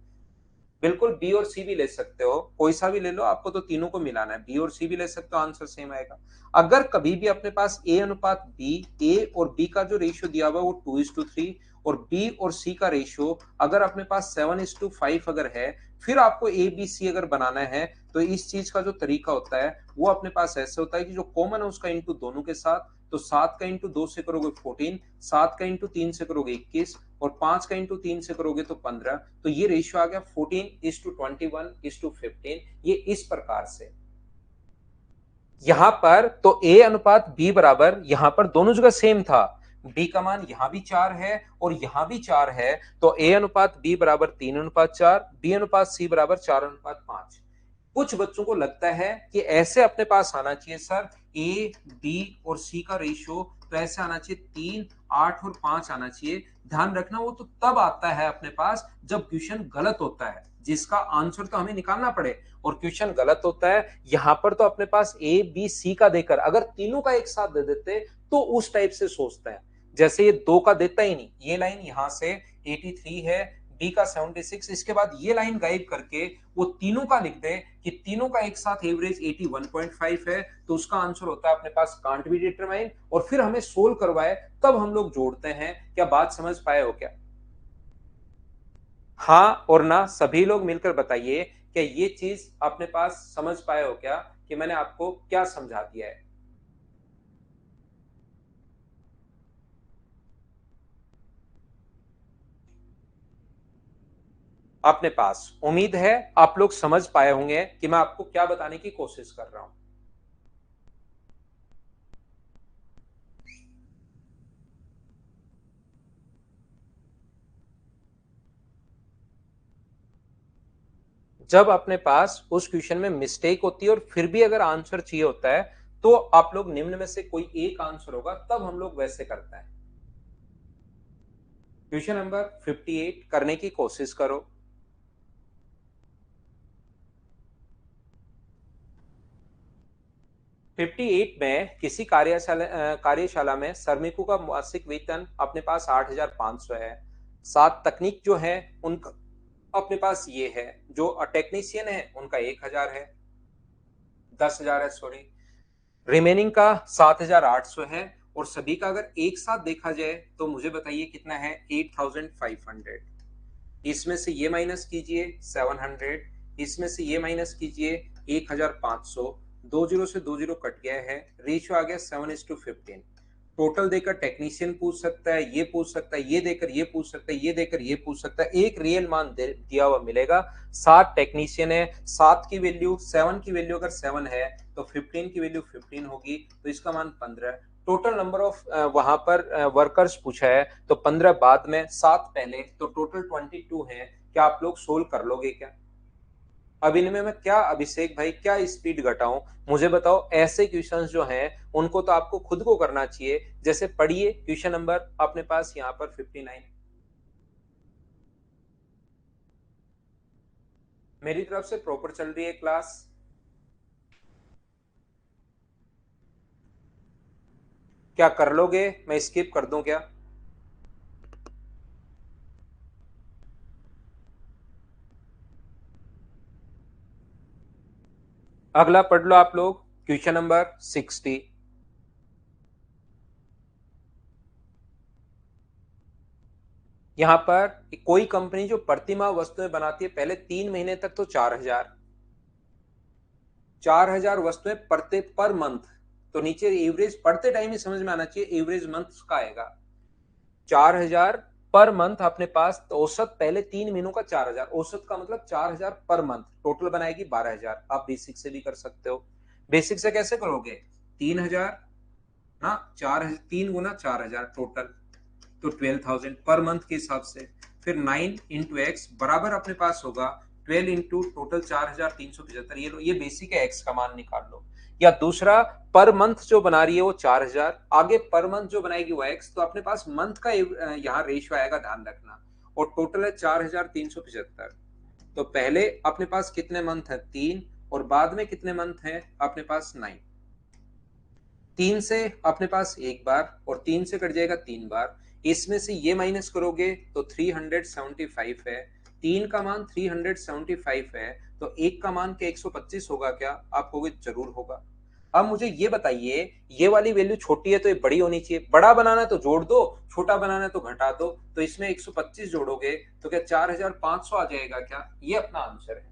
बिल्कुल बी और सी भी ले सकते हो, कोई सा भी ले लो, आपको तो तीनों को मिलाना है, बी और सी भी ले सकते हो, आंसर सेम आएगा। अगर कभी भी अपने पास ए अनुपात बी, ए और बी का जो रेशियो दिया हुआ है वो 2:3, और बी और सी का रेशियो अगर अपने पास 7:5 अगर है, फिर आपको ए बी सी अगर बनाना है, तो इस चीज का जो तरीका होता है वो अपने पास ऐसे होता है कि जो कॉमन है उसका इंटू दोनों के साथ। तो 7 का इंटू 2 से करोगे 14, 7 का इंटू 3 से करोगे 21, और 5 का इंटू 3 से करोगे तो 15। तो ये रेशियो आ गया 14:21:15, ये इस प्रकार से। यहां पर तो ए अनुपात बी बराबर, यहां पर दोनों जगह सेम था, बी का मान यहां भी 4 है और यहां भी 4 है, तो ए अनुपात बी बराबर 3:4, बी अनुपात सी बराबर 4:5। कुछ बच्चों को लगता है कि ऐसे अपने पास आना चाहिए सर, ए बी और सी का रेशियो, तो ऐसे आना चाहिए 3, 8 और 5 आना चाहिए। ध्यान रखना वो तो तब आता है अपने पास जब क्वेश्चन गलत होता है, जिसका आंसर तो हमें निकालना पड़े, और क्वेश्चन गलत होता है। यहां पर तो अपने पास ए बी सी का देकर अगर तीनों का एक साथ दे देते तो उस टाइप से सोचते हैं। जैसे ये 2 का देता ही नहीं, ये लाइन यहां से 83 है, बी का 76, इसके बाद ये लाइन गायब करके वो तीनों का लिख दे कि तीनों का एक साथ एवरेज 81.5 है, तो उसका आंसर होता है अपने पास कांट बी डिटरमाइन, और फिर हमें सोल्व करवाए तब हम लोग जोड़ते हैं। क्या बात समझ पाए हो क्या? हाँ और ना सभी लोग मिलकर बताइए कि ये चीज अपने पास समझ पाए हो क्या, कि मैंने आपको क्या समझा दिया है। अपने पास उम्मीद है आप लोग समझ पाए होंगे कि मैं आपको क्या बताने की कोशिश कर रहा हूं। जब अपने पास उस क्वेश्चन में मिस्टेक होती है और फिर भी अगर आंसर चाहिए होता है, तो आप लोग निम्न में से कोई एक आंसर होगा, तब हम लोग वैसे करते हैं। क्वेश्चन नंबर 58 करने की कोशिश करो। 58 में किसी कार्यशाला में श्रमिकों का मासिक वेतन अपने पास 8,500 है। 7 तकनीक जो है उनका अपने पास ये है, जो टेक्नीशियन है उनका 1,000 है, 10,000 है सॉरी, रिमेनिंग का 7,800 है। और सभी का अगर एक साथ देखा जाए तो मुझे बताइए कितना है, 8,500। इसमें से ये माइनस कीजिए 700, इसमें से ये माइनस कीजिए 1,500। दो जीरो से दो जीरो कट गया है, रेशियो आ गया 7:15। टोटल देकर टेक्नीशियन पूछ सकता है, ये पूछ सकता है, ये देकर ये पूछ सकता है, ये देकर ये पूछ सकता है, एक रियल मान दिया हुआ मिलेगा। 7 टेक्नीशियन है, 7 की वैल्यू 7 की वैल्यू अगर 7 है तो 15 की वैल्यू 15 होगी, तो इसका मान 15। टोटल नंबर ऑफ वहां पर वर्कर्स पूछा है, तो 15 बाद में 7 पहले, तो टोटल 22 है। क्या आप लोग सोल्व कर लोगे क्या? अब इनमें मैं क्या अभिषेक भाई क्या स्पीड घटाऊं, मुझे बताओ। ऐसे क्वेश्चंस जो हैं उनको तो आपको खुद को करना चाहिए। जैसे पढ़िए क्वेश्चन नंबर अपने पास यहाँ पर 59। मेरी तरफ से प्रॉपर चल रही है क्लास? क्या कर लोगे, मैं स्किप कर दूं क्या? अगला पढ़ लो आप लोग, क्वेश्चन नंबर 60। यहाँ पर कोई कंपनी जो प्रतिमाह वस्तुएं बनाती है, पहले 3 महीने तक तो 4,000, 4,000 वस्तुएं पढ़ते पर मंथ। तो नीचे एवरेज पढ़ते टाइम ही समझ में आना चाहिए, एवरेज मंथ का आएगा 4,000 पर मंथ अपने पास। तो औसत पहले 3 महीनों का 4,000, औसत का मतलब 4,000 पर मंथ, टोटल बनाएगी 12,000। आप बेसिक से भी कर सकते हो। बेसिक से कैसे करोगे, 3,000 ना, 3 गुना 4,000 टोटल, तो 12,000 पर मंथ के हिसाब से। फिर 9 × x बराबर अपने पास होगा 12 इंटू टोटल 4,375। ये बेसिक है, x का मान निकाल लो। या दूसरा, पर मंथ जो बना रही है वो 4,000, आगे पर मंथ जो बनाएगी वो x, तो अपने पास मंथ का यहाँ रेशियो आएगा, ध्यान रखना। और टोटल है 4,375। तो पहले अपने पास कितने मंथ है, 3, और बाद में कितने मंथ है अपने पास, 9। 3 से अपने पास एक बार, और 3 से कट जाएगा 3 बार। इसमें से ये माइनस करोगे तो 375 है। 3 का मान 375 है, तो एक का मान क्या 125 होगा क्या? आप कहोगे जरूर होगा। अब मुझे ये बताइए, ये वाली वैल्यू छोटी है तो ये बड़ी होनी चाहिए, बड़ा बनाना है तो जोड़ दो, छोटा बनाना है तो घटा दो। तो इसमें 125 जोड़ोगे तो क्या 4,500 आ जाएगा क्या? ये अपना आंसर है।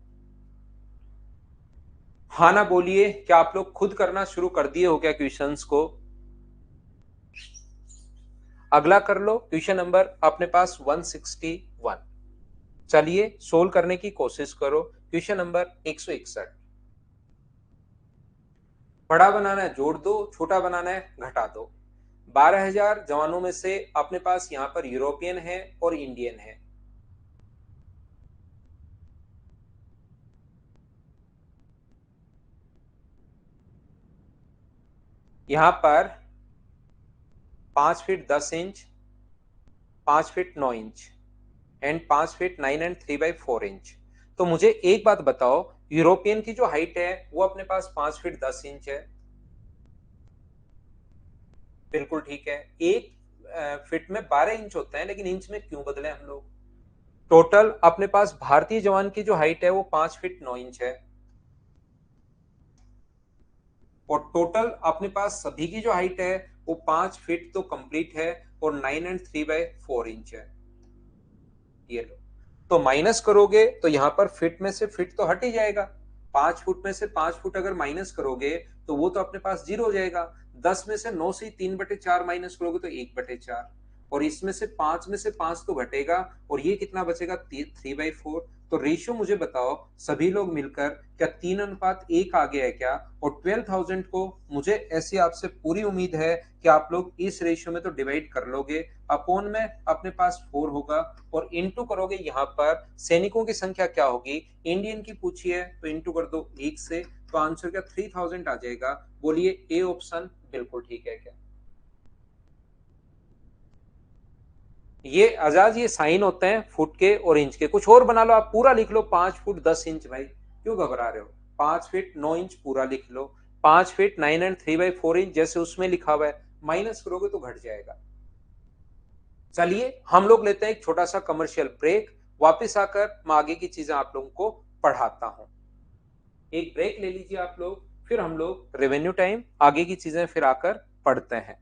हाँ ना बोलिए, क्या आप लोग खुद करना शुरू कर दिए हो क्या क्वेश्चंस को? अगला कर लो, क्वेश्चन नंबर अपने पास 161। चलिए सोल्व करने की कोशिश करो, क्वेश्चन नंबर 161। बड़ा बनाना है जोड़ दो, छोटा बनाना है घटा दो। 12,000 जवानों में से अपने पास यहां पर यूरोपियन है और इंडियन है। यहां पर 5 feet 10 inch, 5 feet 9 inch, and 5 feet 9 and 3/4 inch. तो मुझे एक बात बताओ, यूरोपियन की जो हाइट है वो अपने पास 5 फीट 10 इंच है। बिल्कुल ठीक है। एक फिट में 12 इंच होता है, लेकिन इंच में क्यों बदले हम लोग? टोटल अपने पास भारतीय जवान की जो हाइट है वो 5 फीट 9 इंच है, और टोटल अपने पास सभी की जो हाइट है वो 5 फीट तो कंप्लीट है, और 9 एंड 3/4 इंच है। ये लो, तो माइनस करोगे तो यहां पर फिट में से फिट तो हट ही जाएगा। 5 फुट में से 5 फुट अगर माइनस करोगे तो वो तो अपने पास 0 हो जाएगा। 10 में से 9 से 3/4 माइनस करोगे तो 1/4, और इसमें से 5 में से 5 तो घटेगा, और ये कितना बचेगा 3/4। तो रेशियो मुझे बताओ सभी लोग मिलकर क्या 3:1 आ गया है क्या? और 12,000 को मुझे ऐसी आपसे पूरी उम्मीद है कि आप लोग इस रेशियो में तो डिवाइड कर लोगे। अपॉन में अपने पास 4 होगा, और इंटू करोगे यहाँ पर सैनिकों की संख्या क्या होगी, इंडियन की पूछी है तो इंटू कर दो 1 से, तो आंसर क्या 3000 आ जाएगा। बोलिए ए ऑप्शन बिल्कुल ठीक है क्या? ये आजाद ये साइन होते हैं फुट के और इंच के, कुछ और बना लो, आप पूरा लिख लो 5 फुट 10 इंच, भाई क्यों घबरा रहे हो? 5 फीट 9 इंच पूरा लिख लो। 5 फीट 9 and 3/4 इंच जैसे उसमें लिखा हुआ है, माइनस करोगे तो घट जाएगा। चलिए हम लोग लेते हैं एक छोटा सा कमर्शियल ब्रेक, वापस आकर मैं आगे की चीजें आप लोगों को पढ़ाता हूं। एक ब्रेक ले लीजिए आप लोग, फिर हम लोग रेवेन्यू टाइम आगे की चीजें फिर आकर पढ़ते हैं।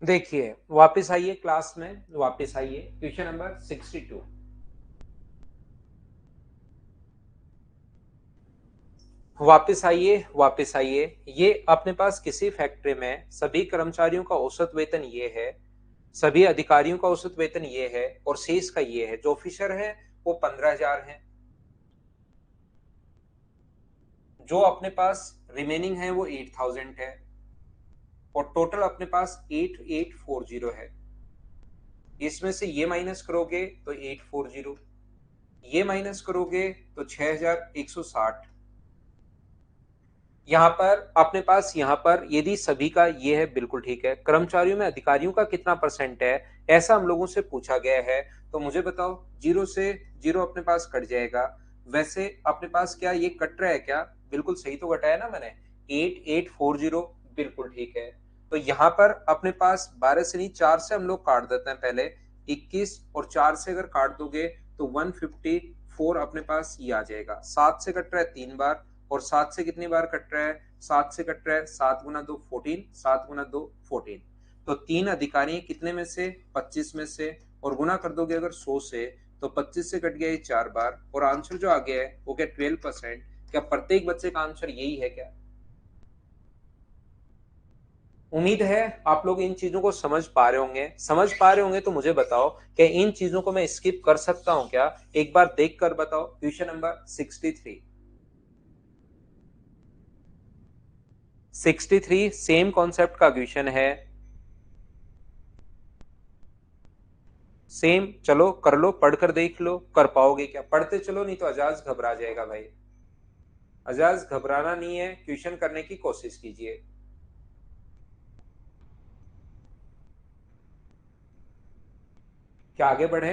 देखिए वापस आइए क्लास में, वापस आइए क्वेश्चन नंबर 62। वापस आइए, वापस आइए। ये अपने पास किसी फैक्ट्री में सभी कर्मचारियों का औसत वेतन ये है, सभी अधिकारियों का औसत वेतन ये है, और शेष का ये है। जो ऑफिसर है वो 15,000 है, जो अपने पास रिमेनिंग है वो 8,000 है, और टोटल अपने पास 8840 है। इसमें से ये माइनस करोगे तो 840, ये माइनस करोगे तो 6160। यहाँ पर अपने पास यहाँ पर यदि सभी का ये है बिल्कुल ठीक है, कर्मचारियों में अधिकारियों का कितना परसेंट है ऐसा हम लोगों से पूछा गया है। तो मुझे बताओ 0 से 0 अपने पास कट जाएगा। वैसे अपने पास क्या ये कट रहा है क्या? बिल्कुल सही तो घटाया ना मैंने, 8840 बिल्कुल ठीक है। तो यहाँ पर अपने पास 12 से नहीं 4 से हम लोग काट देते हैं पहले, 21 और 4 से अगर काट दोगे तो 154 अपने पास ये आ जाएगा। 7 से कट रहा है 3 बार, और 7 से कितनी बार कट रहा है? 7 से कट रहा है 7 × 2 14, 7 × 2 14। तो 3 अधिकारी कितने में से? 25 में से, और गुना कर दोगे अगर 100 से तो 25 से कट गया ये 4 बार, और आंसर जो आ गया है वो क्या 12%। क्या प्रत्येक बच्चे का आंसर यही है क्या? उम्मीद है आप लोग इन चीजों को समझ पा रहे होंगे। समझ पा रहे होंगे तो मुझे बताओ कि इन चीजों को मैं स्किप कर सकता हूं क्या? एक बार देख कर बताओ। Question number 63। 63 सेम कॉन्सेप्ट का क्वेश्चन है, सेम। चलो कर लो, पढ़कर देख लो, कर पाओगे क्या? पढ़ते चलो, नहीं तो अजाज घबरा जाएगा भाई। अजाज घबराना नहीं है, क्वेश्चन करने की कोशिश कीजिए। क्या आगे बढ़े?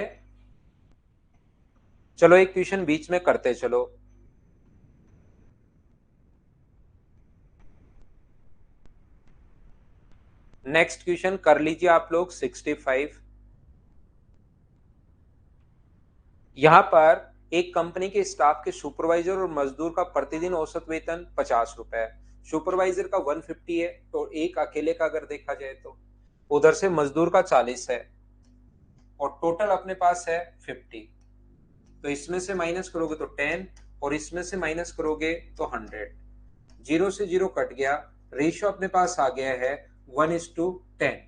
चलो एक क्वेश्चन बीच में करते चलो। नेक्स्ट क्वेश्चन कर लीजिए आप लोग 65। यहां पर एक कंपनी के स्टाफ के सुपरवाइजर और मजदूर का प्रतिदिन औसत वेतन 50 रुपए है। सुपरवाइजर का 150 है, तो एक अकेले का अगर देखा जाए तो उधर से मजदूर का 40 है और टोटल अपने पास है 50। तो इसमें से माइनस करोगे तो 10 और इसमें से माइनस करोगे तो 100। जीरो से जीरो कट गया, रेशियो अपने पास आ गया है 1:10।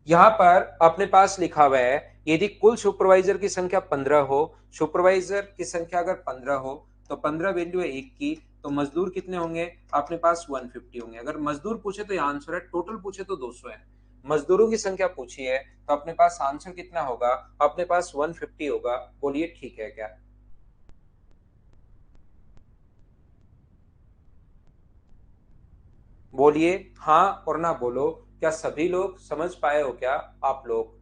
यहां पर अपने पास लिखा हुआ है यदि कुल सुपरवाइजर की संख्या 15 हो, सुपरवाइजर की संख्या अगर 15 हो तो 15 वैल्यू है एक की, तो मजदूर कितने होंगे अपने पास 150 होंगे। अगर मजदूर पूछे तो ये आंसर है, टोटल पूछे तो 200 है। मजदूरों की संख्या पूछी है तो अपने पास आंसर कितना होगा, अपने पास 150 होगा। बोलिए ठीक है क्या? बोलिए हाँ और ना बोलो। क्या सभी लोग समझ पाए हो क्या आप लोग?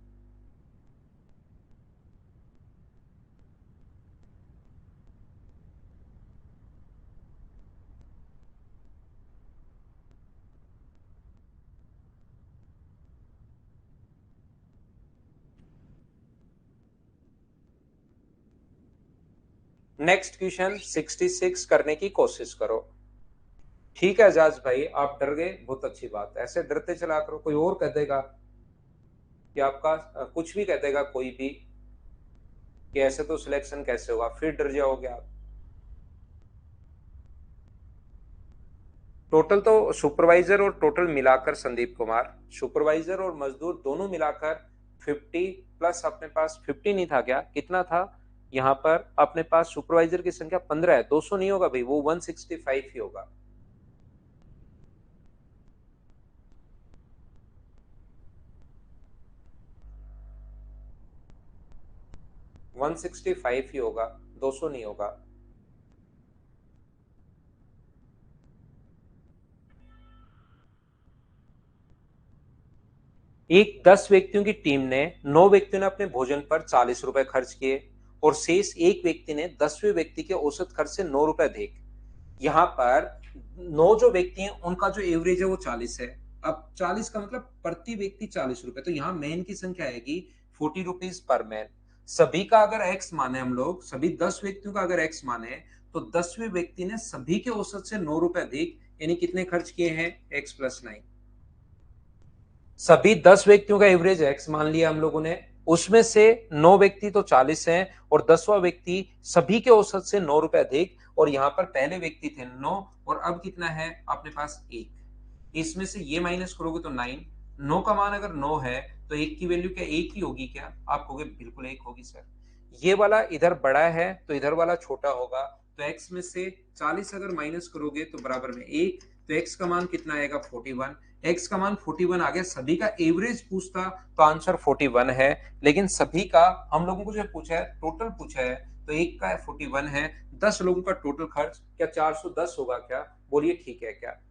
नेक्स्ट क्वेश्चन 66 करने की कोशिश करो। ठीक है आजाज भाई, आप डर गए, बहुत अच्छी बात है, ऐसे डरते चला करो। कोई और कह देगा कि आपका कुछ भी कह देगा कोई भी कि ऐसे तो सिलेक्शन कैसे होगा, फिर डर जाओगे आप। टोटल तो सुपरवाइजर और टोटल मिलाकर संदीप कुमार, सुपरवाइजर और मजदूर दोनों मिलाकर 50 प्लस अपने पास 50 नहीं था क्या, कितना था? यहाँ पर अपने पास सुपरवाइजर की संख्या 15 है, 200 नहीं होगा भाई, वो 165 ही होगा। 165 ही होगा, 200 नहीं होगा। एक 10 व्यक्तियों की टीम ने 9 व्यक्तियों ने अपने भोजन पर 40 रुपए खर्च किए और शेष एक व्यक्ति ने 10वें व्यक्ति के औसत खर्च से 9 रुपए अधिक। यहाँ पर 9 जो व्यक्ति हैं उनका जो एवरेज है वो 40 है। अब 40 का मतलब प्रति व्यक्ति 40 रुपए, तो यहाँ मैन की संख्या आएगी 40 रुपीज पर मैन। सभी का अगर एक्स माने, हम लोग सभी 10 व्यक्तियों का अगर एक्स माने तो 10वें व्यक्ति ने सभी के औसत से 9 रुपए अधिक, यानी कितने खर्च किए हैं, x+9। सभी 10 व्यक्तियों का एवरेज एक्स मान लिया हम लोगों ने, उसमें से 9 व्यक्ति तो 40 हैं और 10वां व्यक्ति सभी के औसत से 9 रुपए अधिक, और यहां पर पहले व्यक्ति थे 9 और अब कितना है अपने पास एक। इसमें से ये माइनस करोगे तो 9। 9 का मान अगर 9 है तो एक की वैल्यू क्या एक ही होगी क्या? आप कहोगे बिल्कुल एक होगी सर। ये वाला इधर बड़ा है तो इधर वाला छोटा होगा, तो एक्स में से 40 अगर माइनस करोगे तो बराबर में एक, तो एक्स का मान कितना आएगा 41। एक्स का मान 41 आ गया। सभी का एवरेज पूछता तो आंसर 41 है, लेकिन सभी का हम लोगों को जो पूछा है टोटल पूछा है, तो एक का 41 है। 10 लोगों का टोटल खर्च क्या 410 होगा क्या? बोलिए ठीक है क्या?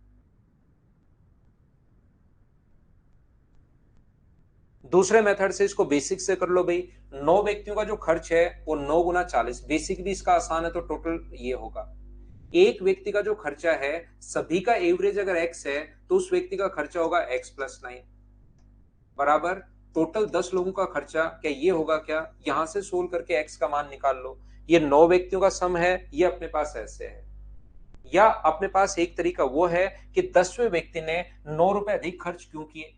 दूसरे मेथड से इसको बेसिक से कर लो भाई। 9 व्यक्तियों का जो खर्च है वो 9 × 40, बेसिक भी इसका आसान है तो टोटल ये होगा। एक व्यक्ति का जो खर्चा है, सभी का एवरेज अगर एक्स है तो उस व्यक्ति का खर्चा होगा x+9 बराबर टोटल 10 लोगों का खर्चा, क्या ये होगा क्या? यहां से सोल्व करके x का मान निकाल लो। ये 9 व्यक्तियों का सम है, ये अपने पास ऐसे है। या अपने पास एक तरीका वो है कि 10वें व्यक्ति ने 9 रुपए अधिक खर्च क्यों किए।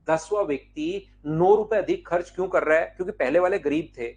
10वां व्यक्ति 9 रुपए अधिक खर्च क्यों कर रहा है? क्योंकि पहले वाले गरीब थे,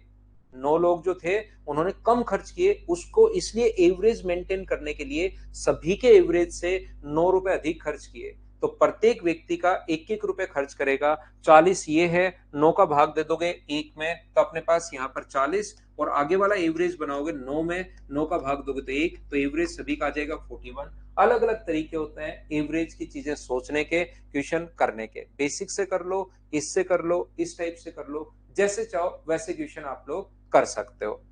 9 लोग जो थे उन्होंने कम खर्च किए, उसको इसलिए एवरेज मेंटेन करने के लिए सभी के एवरेज से 9 रुपए अधिक खर्च किए। तो प्रत्येक व्यक्ति का एक एक रुपए खर्च करेगा। 40 ये है, 9 का भाग दे दोगे एक में तो अपने पास यहाँ पर 40, और आगे वाला एवरेज बनाओगे 9 में, 9 का भाग दोगे तो एक, तो एवरेज सभी का आ जाएगा 41। अलग अलग तरीके होते हैं एवरेज की चीजें सोचने के, क्वेश्चन करने के। बेसिक से कर लो, इससे कर लो, इस टाइप से कर लो, जैसे चाहो वैसे क्वेश्चन आप लोग कर सकते हो।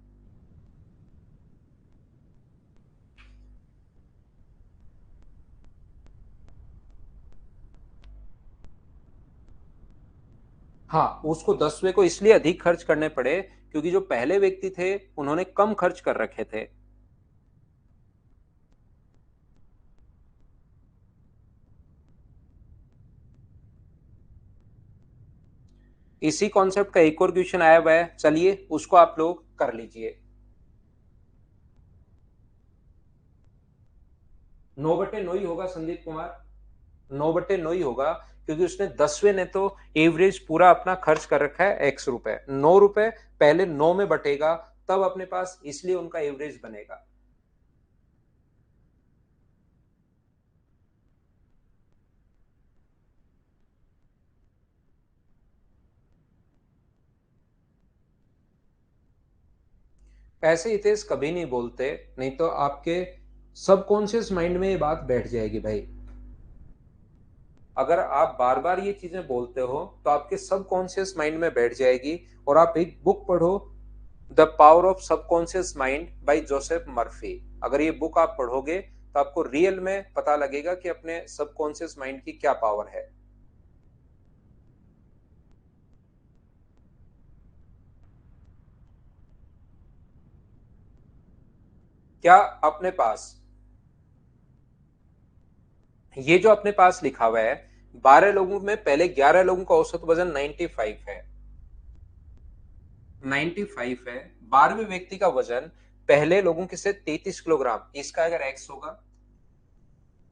हाँ, उसको 10वें को इसलिए अधिक खर्च करने पड़े क्योंकि जो पहले व्यक्ति थे उन्होंने कम खर्च कर रखे थे। इसी कॉन्सेप्ट का एक और क्वेश्चन आया हुआ है, चलिए उसको आप लोग कर लीजिए। 9/9 ही होगा संदीप कुमार, 9/9 ही होगा क्योंकि उसने 10वें ने तो एवरेज पूरा अपना खर्च कर रखा है ₹X, 9 रुपए पहले 9 में बटेगा तब अपने पास, इसलिए उनका एवरेज बनेगा। ऐसे हितेश कभी नहीं बोलते, नहीं तो आपके सबकॉन्शियस माइंड में ये बात बैठ जाएगी भाई। अगर आप बार बार ये चीजें बोलते हो तो आपके सबकॉन्शियस माइंड में बैठ जाएगी। और आप एक बुक पढ़ो, the power of subconscious mind bye Joseph Murphy. अगर ये बुक आप पढ़ोगे तो आपको रियल में पता लगेगा कि अपने सबकॉन्शियस माइंड की क्या पावर है। क्या अपने पास ये जो अपने पास लिखा हुआ है, 12 लोगों में पहले 11 लोगों का औसत वजन 95 है, 95 है। 12वें व्यक्ति का वजन पहले लोगों के से 33 किलोग्राम, इसका अगर एक्स होगा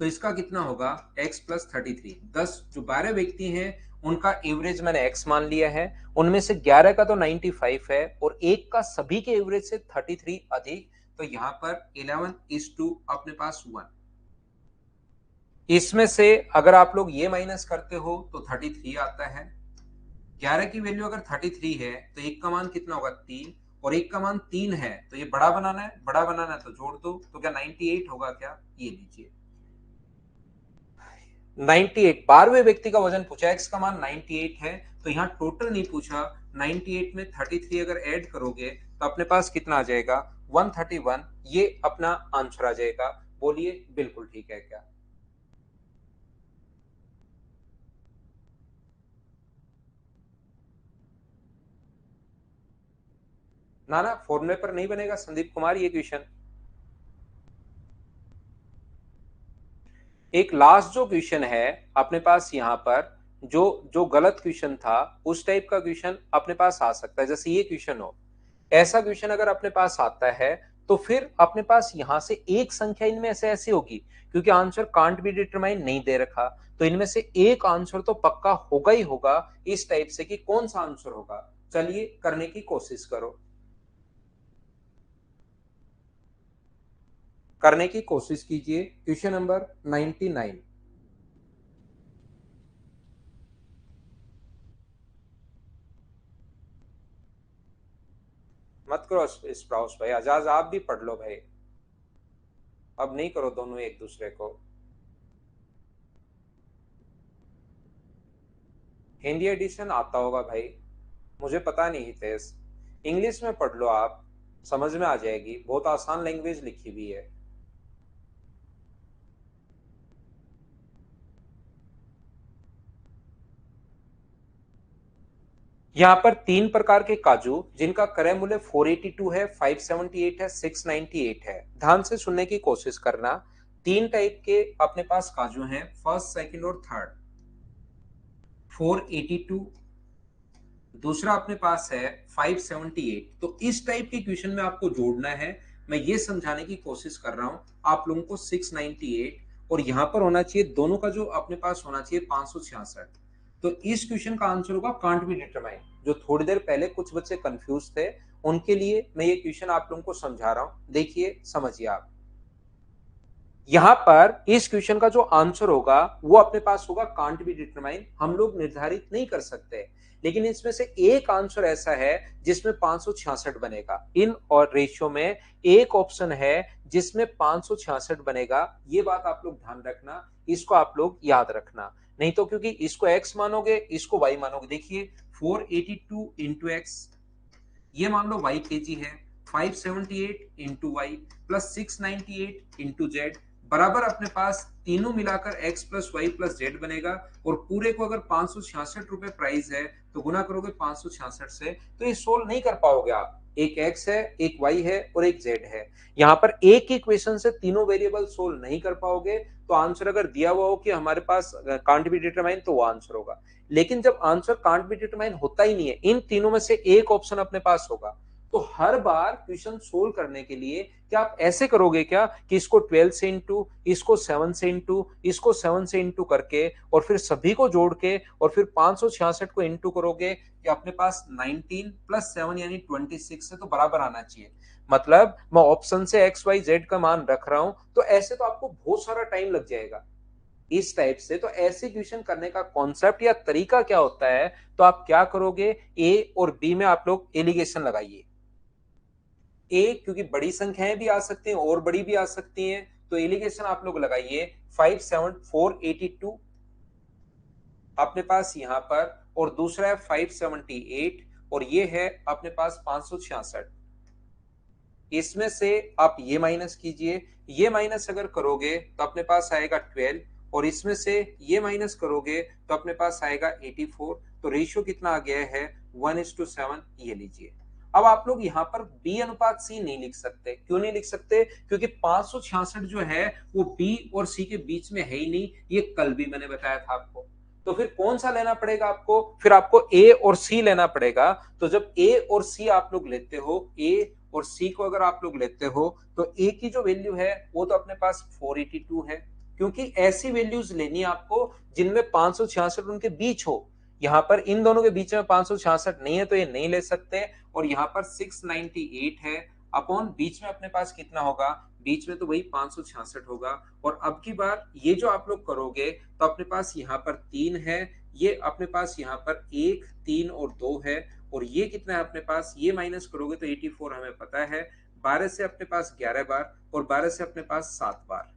तो इसका कितना होगा, x+33। 10 जो 12 व्यक्ति हैं उनका एवरेज मैंने x मान लिया है, उनमें से 11 का तो 95 है और एक का सभी के एवरेज से 33 अधिक, तो यहां पर 11:2 अपने पास 1। इसमें से अगर आप लोग ये माइनस करते हो तो 33 आता है। 11 की वैल्यू अगर 33 है तो एक का मान कितना होगा, 3, और एक का मान 3 है तो ये बड़ा बनाना है, बड़ा बनाना है तो जोड़ दो, तो क्या 98 होगा क्या, ये लीजिए 98। 12वें व्यक्ति का वजन पूछा, एक्स का मान 98 है, तो यहाँ टोटल नहीं पूछा। 98 में 33 अगर ऐड करोगे तो अपने पास कितना आ जाएगा, 131। ये अपना आंसर आ जाएगा। बोलिए बिल्कुल ठीक है क्या। ना ना, फॉर्मूले पर नहीं बनेगा संदीप कुमार ये क्वेश्चन। एक लास्ट जो क्वेश्चन है अपने पास यहाँ पर, जो जो गलत क्वेश्चन था उस टाइप का क्वेश्चन अपने पास आ सकता है, जैसे ये क्वेश्चन हो। ऐसा क्वेश्चन अगर अपने पास आता है तो फिर अपने पास यहां से एक संख्या इनमें से ऐसी होगी, क्योंकि आंसर कांट बी डिटरमाइन नहीं दे रखा, तो इनमें से एक आंसर तो पक्का होगा ही होगा। इस टाइप से कि कौन सा आंसर होगा, चलिए करने की कोशिश करो, करने की कोशिश कीजिए। Question number 99। मत करो स्प्राउस भाई, आजाज आप भी पढ़ लो भाई, अब नहीं करो दोनों एक दूसरे को। हिंदी एडिशन आता होगा भाई, मुझे पता नहीं हितेश, इंग्लिश में पढ़ लो आप, समझ में आ जाएगी, बहुत आसान लैंग्वेज लिखी हुई है। यहाँ पर 3 प्रकार के काजू जिनका क्रय मूल्य 482 है, 578 है, 698 है। ध्यान से सुनने की कोशिश करना। 3 टाइप के अपने पास काजू हैं, फर्स्ट, सेकंड और थर्ड। 482, दूसरा अपने पास है 578। तो इस टाइप के क्वेश्चन में आपको जोड़ना है, मैं ये समझाने की कोशिश कर रहा हूं आप लोगों को। 698 और यहां पर होना चाहिए दोनों का जो अपने पास होना चाहिए 566। तो इस क्वेश्चन का आंसर होगा कांट बी डिटरमाइन। जो थोड़ी देर पहले कुछ बच्चे कंफ्यूज थे उनके लिए मैं ये क्वेश्चन आप लोगों को समझा रहा हूं, देखिए समझिए आप। यहां पर इस क्वेश्चन का जो आंसर होगा वो अपने पास होगा कांट बी डिटरमाइन, हम लोग निर्धारित नहीं कर सकते। लेकिन इसमें से एक आंसर ऐसा है जिसमें 566 बनेगा। इन और रेशियो में एक ऑप्शन है जिसमें 566 बनेगा। ये बात आप लोग ध्यान रखना, इसको आप लोग याद रखना। नहीं तो क्योंकि इसको x मानोगे इसको y मानोगे। देखिए 482 इंटू एक्स, ये मान लो y केजी है, 578 into y plus 698 into z, बराबर अपने पास तीनों मिलाकर x plus y plus z बनेगा, और पूरे को अगर 566 रुपए प्राइस है तो गुना करोगे 566 से, तो ये सोल्व नहीं कर पाओगे आप। एक x है, एक y है और एक z है। यहां पर एक ही इक्वेशन से तीनों वेरिएबल सोल्व नहीं कर पाओगे। तो आंसर अगर दिया हुआ हो कि हमारे पास कांट बी डिटरमाइन, तो वो आंसर होगा। लेकिन जब आंसर कांट बी डिटरमाइन होता ही नहीं है, इन तीनों में से एक ऑप्शन अपने पास होगा, तो हर बार क्वेश्चन सोल्व करने के लिए क्या आप ऐसे करोगे क्या कि इसको 12 से इंटू, इसको 7 से इंटू, इसको 7 से इंटू करके और फिर सभी को जोड़ के और फिर 566 को इंटू करोगे, कि अपने पास 19 प्लस 7 यानी 26 से तो बराबर आना चाहिए। मतलब मैं ऑप्शन से एक्स वाई जेड का मान रख रहा हूं, तो ऐसे तो आपको बहुत सारा टाइम लग जाएगा इस टाइप से। तो ऐसे क्वेश्चन करने का कॉन्सेप्ट या तरीका क्या होता है, तो आप क्या करोगे, ए और बी में आप लोग एलिगेशन लगाइए। ए क्योंकि बड़ी संख्याएं भी आ सकती हैं और बड़ी भी आ सकती हैं, तो एलिगेशन आप लोग लगाइए 57482 अपने पास यहां पर, और दूसरा है 578, और ये है अपने पास 566। इसमें से आप ये माइनस कीजिए, ये माइनस अगर करोगे तो अपने पास आएगा 12, और इसमें से ये माइनस करोगे तो अपने पास आएगा 84। तो रेशियो कितना आ गया है 1:7। ये लीजिए। अब आप लोग यहाँ पर बी अनुपात सी नहीं लिख सकते। क्यों नहीं लिख सकते? क्योंकि 566 जो है वो बी और सी के बीच में है ही नहीं, ये कल भी मैंने बताया था आपको। तो फिर कौन सा लेना पड़ेगा आपको? फिर आपको ए और सी लेना पड़ेगा। तो जब ए और सी आप लोग लेते हो, ए और सी को अगर आप लोग लेते हो, तो ए की जो वैल्यू है वो तो अपने पास 482 है, क्योंकि ऐसी वैल्यूज लेनी है आपको जिनमें 566 उनके बीच हो। यहाँ पर इन दोनों के बीच में 566 नहीं है, तो ये नहीं ले सकते। और यहाँ पर 698 है अपॉन बीच में अपने पास कितना होगा, बीच में तो वही 566 होगा। और अब की बार ये जो आप लोग करोगे, तो अपने पास यहाँ पर 3 है, ये अपने पास यहाँ पर 1 3 और 2 है, और ये कितना है अपने पास, ये माइनस करोगे तो 84 हमें पता है। 12 से अपने पास 11 बार, और 12 से अपने पास 7 बार।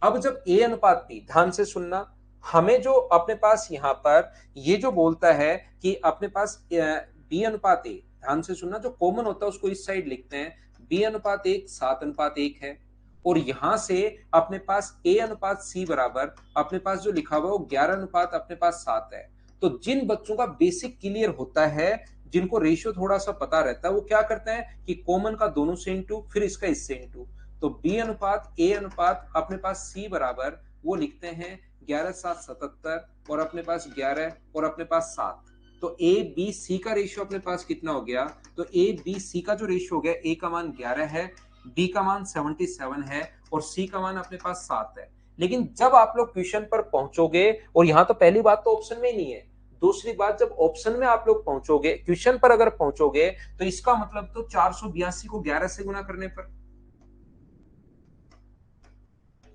अब जब ए अनुपात बी, ध्यान से सुनना, हमें जो अपने पास यहाँ पर ये जो बोलता है कि अपने पास बी अनुपात ए, ध्यान से सुनना, जो कॉमन होता है उसको इस साइड लिखते हैं, बी अनुपात 1 7:1 है। और यहां से अपने पास ए अनुपात सी बराबर अपने पास जो लिखा हुआ है वो 11 अनुपात अपने पास 7 है। तो जिन बच्चों का बेसिक क्लियर होता है, जिनको रेशियो थोड़ा सा पता रहता है, वो क्या करते हैं कि कॉमन का दोनों से इंटू, फिर इसका इससे इंटू। तो बी अनुपात ए अनुपात अपने पास सी बराबर वो लिखते हैं 11 7 77, और अपने पास 11 और अपने पास 7। तो ए बी सी का रेशियो अपने पास कितना हो गया, तो ए बी सी का जो रेशियो हो गया, ए का मान 11 है, बी का मान 77 है, और सी का मान अपने पास 7 है। लेकिन जब आप लोग क्वेश्चन पर पहुंचोगे, और यहां तो पहली बात तो ऑप्शन में ही नहीं है, दूसरी बात जब ऑप्शन में आप लोग पहुंचोगे, क्वेश्चन पर अगर पहुंचोगे, तो इसका मतलब तो 482 को 11 से गुना करने पर,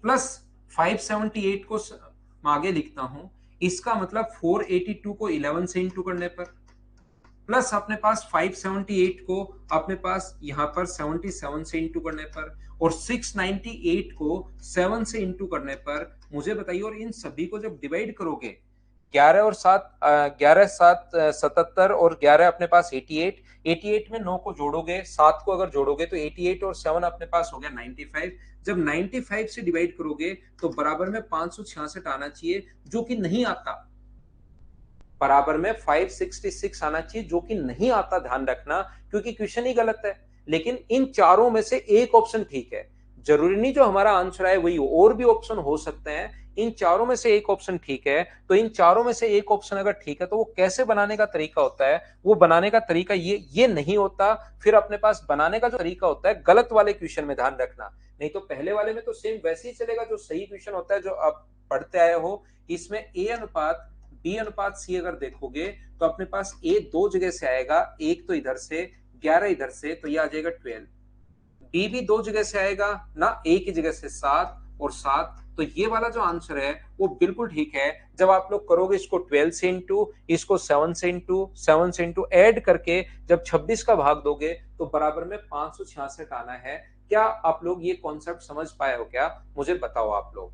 प्लस 578 को आगे लिखता हूं, इसका मतलब 482 को 11 से इंटू करने पर, प्लस अपने पास 578 को अपने पास यहां पर 77 से इंटू करने पर, और 698 को 7 से इंटू करने पर। मुझे बताइए, और इन सभी को जब डिवाइड करोगे, 11 और 7, 11 7 77, और 11 अपने पास 88, 88 में 9 को जोड़ोगे, 7 को अगर जोड़ोगे तो 88 और 7 अपने पास हो गया 95। जब 95 से डिवाइड करोगे तो बराबर में 566 आना चाहिए, जो कि नहीं आता। बराबर में 566 आना चाहिए, जो कि नहीं आता, ध्यान रखना, क्योंकि क्वेश्चन ही गलत है। लेकिन इन चारों में से एक ऑप्शन ठीक है, जरूरी नहीं जो हमारा आंसर है वही हो, और भी ऑप्शन हो सकते हैं। इन चारों में से एक ऑप्शन ठीक है, तो इन चारों में से एक ऑप्शन अगर ठीक है, तो वो कैसे बनाने का तरीका होता है, वो बनाने का तरीका ये नहीं होता। फिर अपने पास बनाने का जो तरीका होता है गलत वाले क्वेश्चन में, ध्यान रखना, नहीं तो पहले वाले में तो सेम वैसे ही चलेगा जो सही क्वेश्चन होता है, जो आप पढ़ते आए हो। इसमें ए अनुपात बी अनुपात सी अगर देखोगे, तो अपने पास ए दो जगह से आएगा, एक तो इधर से, 11 इधर से, तो ये आ जाएगा 12। बी भी दो जगह से आएगा ना, ए की जगह से 7 और 7। तो ये वाला जो आंसर है वो बिल्कुल ठीक है। जब आप लोग करोगे इसको 12 से इंटू, इसको 7 से इंटू, 7 से इंटू ऐड करके जब 26 का भाग दोगे, तो बराबर में 566 आना है। क्या आप लोग ये कॉन्सेप्ट समझ पाए हो? क्या मुझे बताओ आप लोग।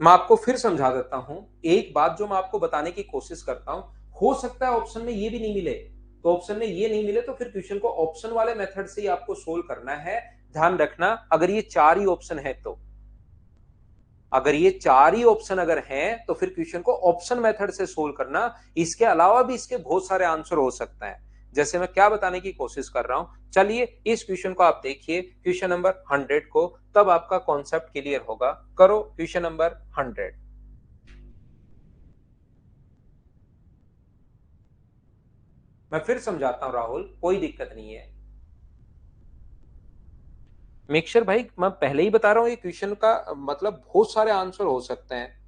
मैं आपको फिर समझा देता हूं। एक बात जो मैं आपको बताने की कोशिश करता हूं, हो सकता है ऑप्शन में ये भी नहीं मिले, तो ऑप्शन में ये नहीं मिले तो फिर क्वेश्चन को ऑप्शन वाले मेथड से ही आपको सोल्व करना है। ध्यान रखना, अगर ये 4 ही ऑप्शन है तो, अगर ये 4 ही ऑप्शन अगर हैं तो फिर क्वेश्चन को ऑप्शन मेथड से सोल्व करना। इसके अलावा भी इसके बहुत सारे आंसर हो सकते हैं, जैसे मैं क्या बताने की कोशिश कर रहा हूं। चलिए इस क्वेश्चन को आप देखिए, क्वेश्चन नंबर 100 को, तब आपका कॉन्सेप्ट क्लियर होगा। करो क्वेश्चन नंबर 100। मैं फिर समझाता हूं राहुल, कोई दिक्कत नहीं है। मिक्सर भाई मैं पहले ही बता रहा हूं, ये क्वेश्चन का मतलब बहुत सारे आंसर हो सकते हैं।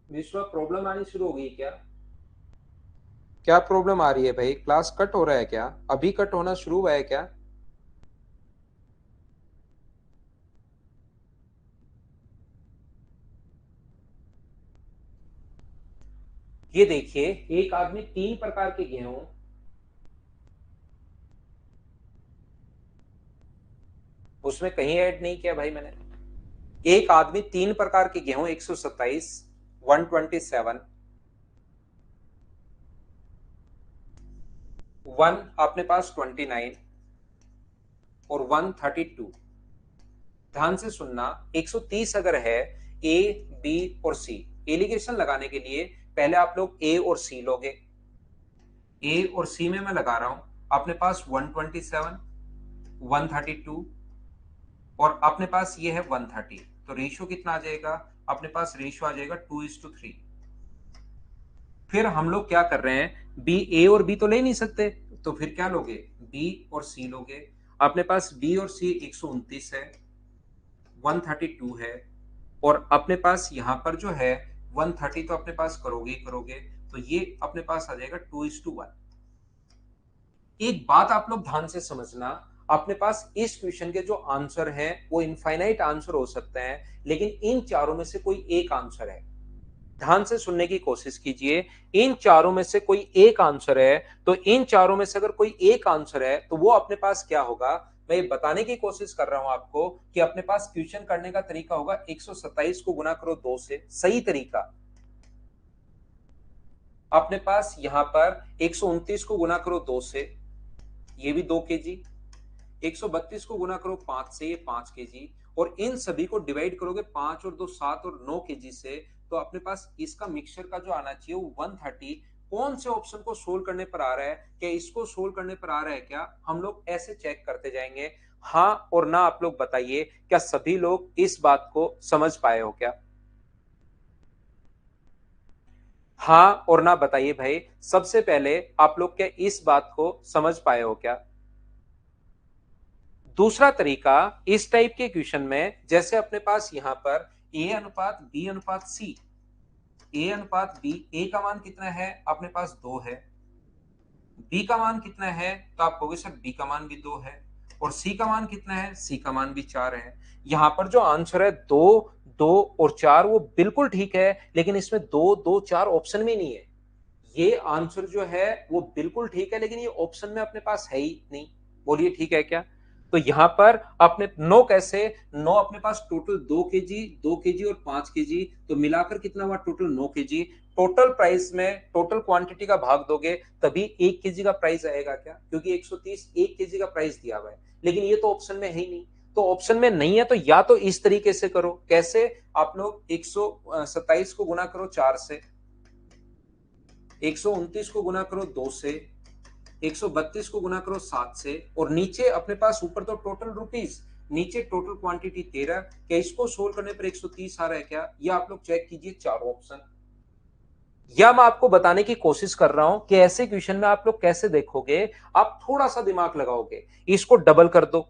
विश्वा प्रॉब्लम आनी शुरू हो गई क्या? क्या प्रॉब्लम आ रही है भाई? क्लास कट हो रहा है क्या? अभी कट होना शुरू हुआ है क्या? ये देखिए, एक आदमी 3 प्रकार के गेहूं, उसमें कहीं ऐड नहीं किया भाई मैंने। एक आदमी 3 प्रकार के गेहूं, 127, 127, 1 अपने पास 29 और 132। ध्यान से सुनना, 130 अगर है, ए बी और सी, एलिगेशन लगाने के लिए पहले आप लोग ए और सी लोगे। ए और सी में मैं लगा रहा हूं, अपने पास 127, 132 और अपने पास ये है 130, तो रेशियो कितना आ जाएगा? अपने पास रेशियो आ जाएगा 2:3। फिर हम लोग क्या कर रहे हैं, बी, ए और बी तो ले नहीं सकते, तो फिर क्या लोगे? बी और सी लोगे। अपने पास बी और सी 129 है, 132 है, और अपने पास यहां पर जो है 130 तो अपने पास करोगे ही करोगे, तो ये अपने पास आ जाएगा 2:1। एक बात आप लोग ध्यान से समझना, अपने पास इस क्वेश्चन के जो आंसर हैं वो इनफाइनाइट आंसर हो सकते हैं, लेकिन इन चारों में से कोई एक आंसर है। ध्यान से सुनने की कोशिश कीजिए, इन चारों में से कोई एक आंसर है, तो इन चारों में से अगर कोई एक आंसर है तो वो अपने पास क्या होगा? मैं ये बताने की कोशिश कर रहा हूं आपको कि अपने पास क्वेश्चन करने का तरीका होगा, 127 को गुना करो 2 से, सही तरीका। अपने पास यहां पर 129 को गुना करो 2 से, ये भी 2 kg। 132 को गुना करो 5 से, ये 5 kg। और इन सभी को डिवाइड करोगे 5 और 2 7 और 9 kg से, तो अपने पास इसका मिक्सचर का जो आना चाहिए वो 130। कौन से ऑप्शन को सोल्व करने पर आ रहा है? क्या इसको सोल्व करने पर आ रहा है क्या? हम लोग ऐसे चेक करते जाएंगे। हाँ और ना आप लोग बताइए, क्या सभी लोग इस बात को समझ पाए हो क्या? हाँ और ना बताइए भाई, सबसे पहले आप लोग क्या इस बात को समझ पाए हो क्या? दूसरा तरीका, इस टाइप के क्वेश्चन में जैसे अपने पास यहां पर ए अनुपात बी अनुपात सी, ए अनुपात बी, ए का मान कितना है? अपने पास 2 है। बी का मान कितना है? तो आप कहोगे सर बी का मान भी 2 है। और सी का मान कितना है? सी का मान भी 4 है। यहां पर जो आंसर है 2, 2 और 4, वो बिल्कुल ठीक है, लेकिन इसमें 2, 2, 4 ऑप्शन में नहीं है। ये आंसर जो है वो बिल्कुल ठीक है, लेकिन ये ऑप्शन में अपने पास है ही नहीं। बोलिए ठीक है क्या? तो यहां पर अपने नो कैसे? नो अपने पास टोटल 2 kg, 2 kg और 5 kg, तो मिलाकर कितना हुआ? Total 9 kg। टोटल प्राइस में टोटल क्वांटिटी का भाग दोगे तभी 1 kg का प्राइस आएगा क्या? क्योंकि 130 1 kg का प्राइस दिया हुआ है, लेकिन ये तो ऑप्शन में है ही नहीं। तो ऑप्शन में नहीं है तो या तो इस तरीके से करो, कैसे? आप लोग 127 को गुना करो 4 से, 129 को गुना करो 2 से, 132 को गुना करो 7 से, और नीचे अपने पास ऊपर तो टोटल रुपीस, नीचे टोटल क्वांटिटी 13। क्या इसको सोल्व करने पर 130 आ रहा है क्या? ये आप लोग चेक कीजिए चारों ऑप्शन। या मैं आपको बताने की कोशिश कर रहा हूं कि ऐसे क्वेश्चन में आप लोग कैसे देखोगे। आप थोड़ा सा दिमाग लगाओगे, इसको डबल कर दो,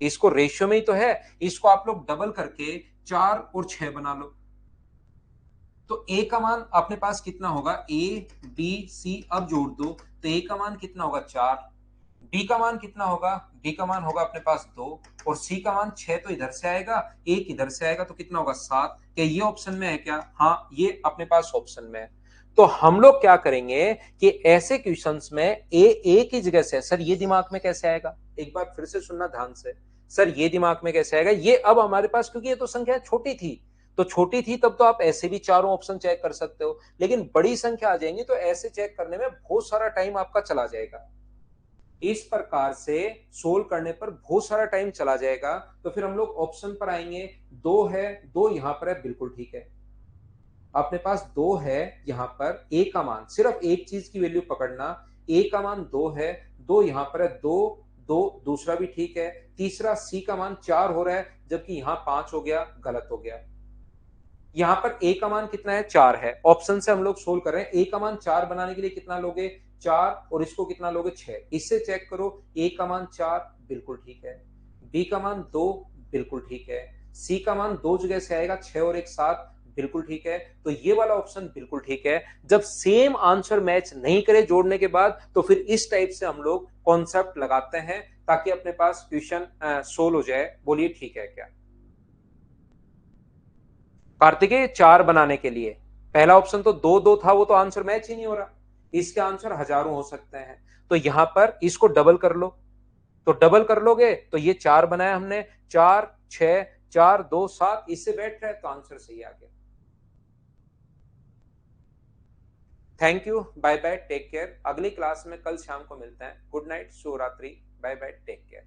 इसको रेशियो में ही तो है, इसको आप लोग डबल करके 4 और 6 बना लो। तो ए का मान अपने पास कितना होगा, ए बी सी, अब जोड़ दो तो ए का मान कितना होगा 4, बी का मान कितना होगा, बी का मान होगा अपने पास 2, और सी का मान 6 तो इधर से आएगा, एक इधर से आएगा, तो कितना होगा 7। क्या ये ऑप्शन में है क्या? हाँ, ये अपने पास ऑप्शन में है। तो हम लोग क्या करेंगे कि ऐसे क्वेश्चंस में ए की जगह से, सर ये दिमाग में कैसे आएगा, एक बार फिर से सुनना ध्यान से, सर ये दिमाग में कैसे आएगा, ये अब हमारे पास, क्योंकि ये तो संख्या छोटी थी, तो छोटी थी तब तो आप ऐसे भी चारों ऑप्शन चेक कर सकते हो, लेकिन बड़ी संख्या आ जाएंगी तो ऐसे चेक करने में बहुत सारा टाइम आपका चला जाएगा। इस प्रकार से सोल्व करने पर बहुत सारा टाइम चला जाएगा। तो फिर हम लोग ऑप्शन पर आएंगे, दो है, दो यहां पर है, बिल्कुल ठीक है। अपने पास दो है, यहां पर ए का मान, सिर्फ एक चीज की वैल्यू पकड़ना, ए का मान दो है, दो यहां पर है, दो दो, दूसरा भी ठीक है। तीसरा सी का मान 4 हो रहा है, जबकि यहां 5 हो गया, गलत हो गया। यहां पर ए का मान कितना है, 4 है। ऑप्शन से हम लोग सोल्व कर रहे हैं, ए का मान 4 बनाने के लिए कितना लोगे, 4, और इसको कितना लोगे 6। इससे चेक करो, ए का मान 4 बिल्कुल ठीक है, बी का मान 2 बिल्कुल ठीक है, सी का मान दो जगह से आएगा, 6 और एक 7 बिल्कुल ठीक है। तो ये वाला ऑप्शन बिल्कुल ठीक है। जब सेम आंसर मैच नहीं करे जोड़ने के बाद, तो फिर इस टाइप से हम लोग कॉन्सेप्ट लगाते हैं ताकि अपने पास क्वेश्चन सोल्व हो जाए। बोलिए ठीक है क्या? कार्तिकेय 4 बनाने के लिए पहला ऑप्शन तो दो दो था, वो तो आंसर मैच ही नहीं हो रहा, इसके आंसर हजारों हो सकते हैं। तो यहां पर इसको डबल कर लो, तो डबल कर लोगे तो ये 4 बनाया हमने, 4 6 4 2 7, इससे बैठ रहा है तो आंसर सही आ गया। Thank you, bye bye, take care. अगली क्लास में कल शाम को मिलते हैं। गुड नाइट, शुभ रात्रि, बाय बाय, टेक केयर।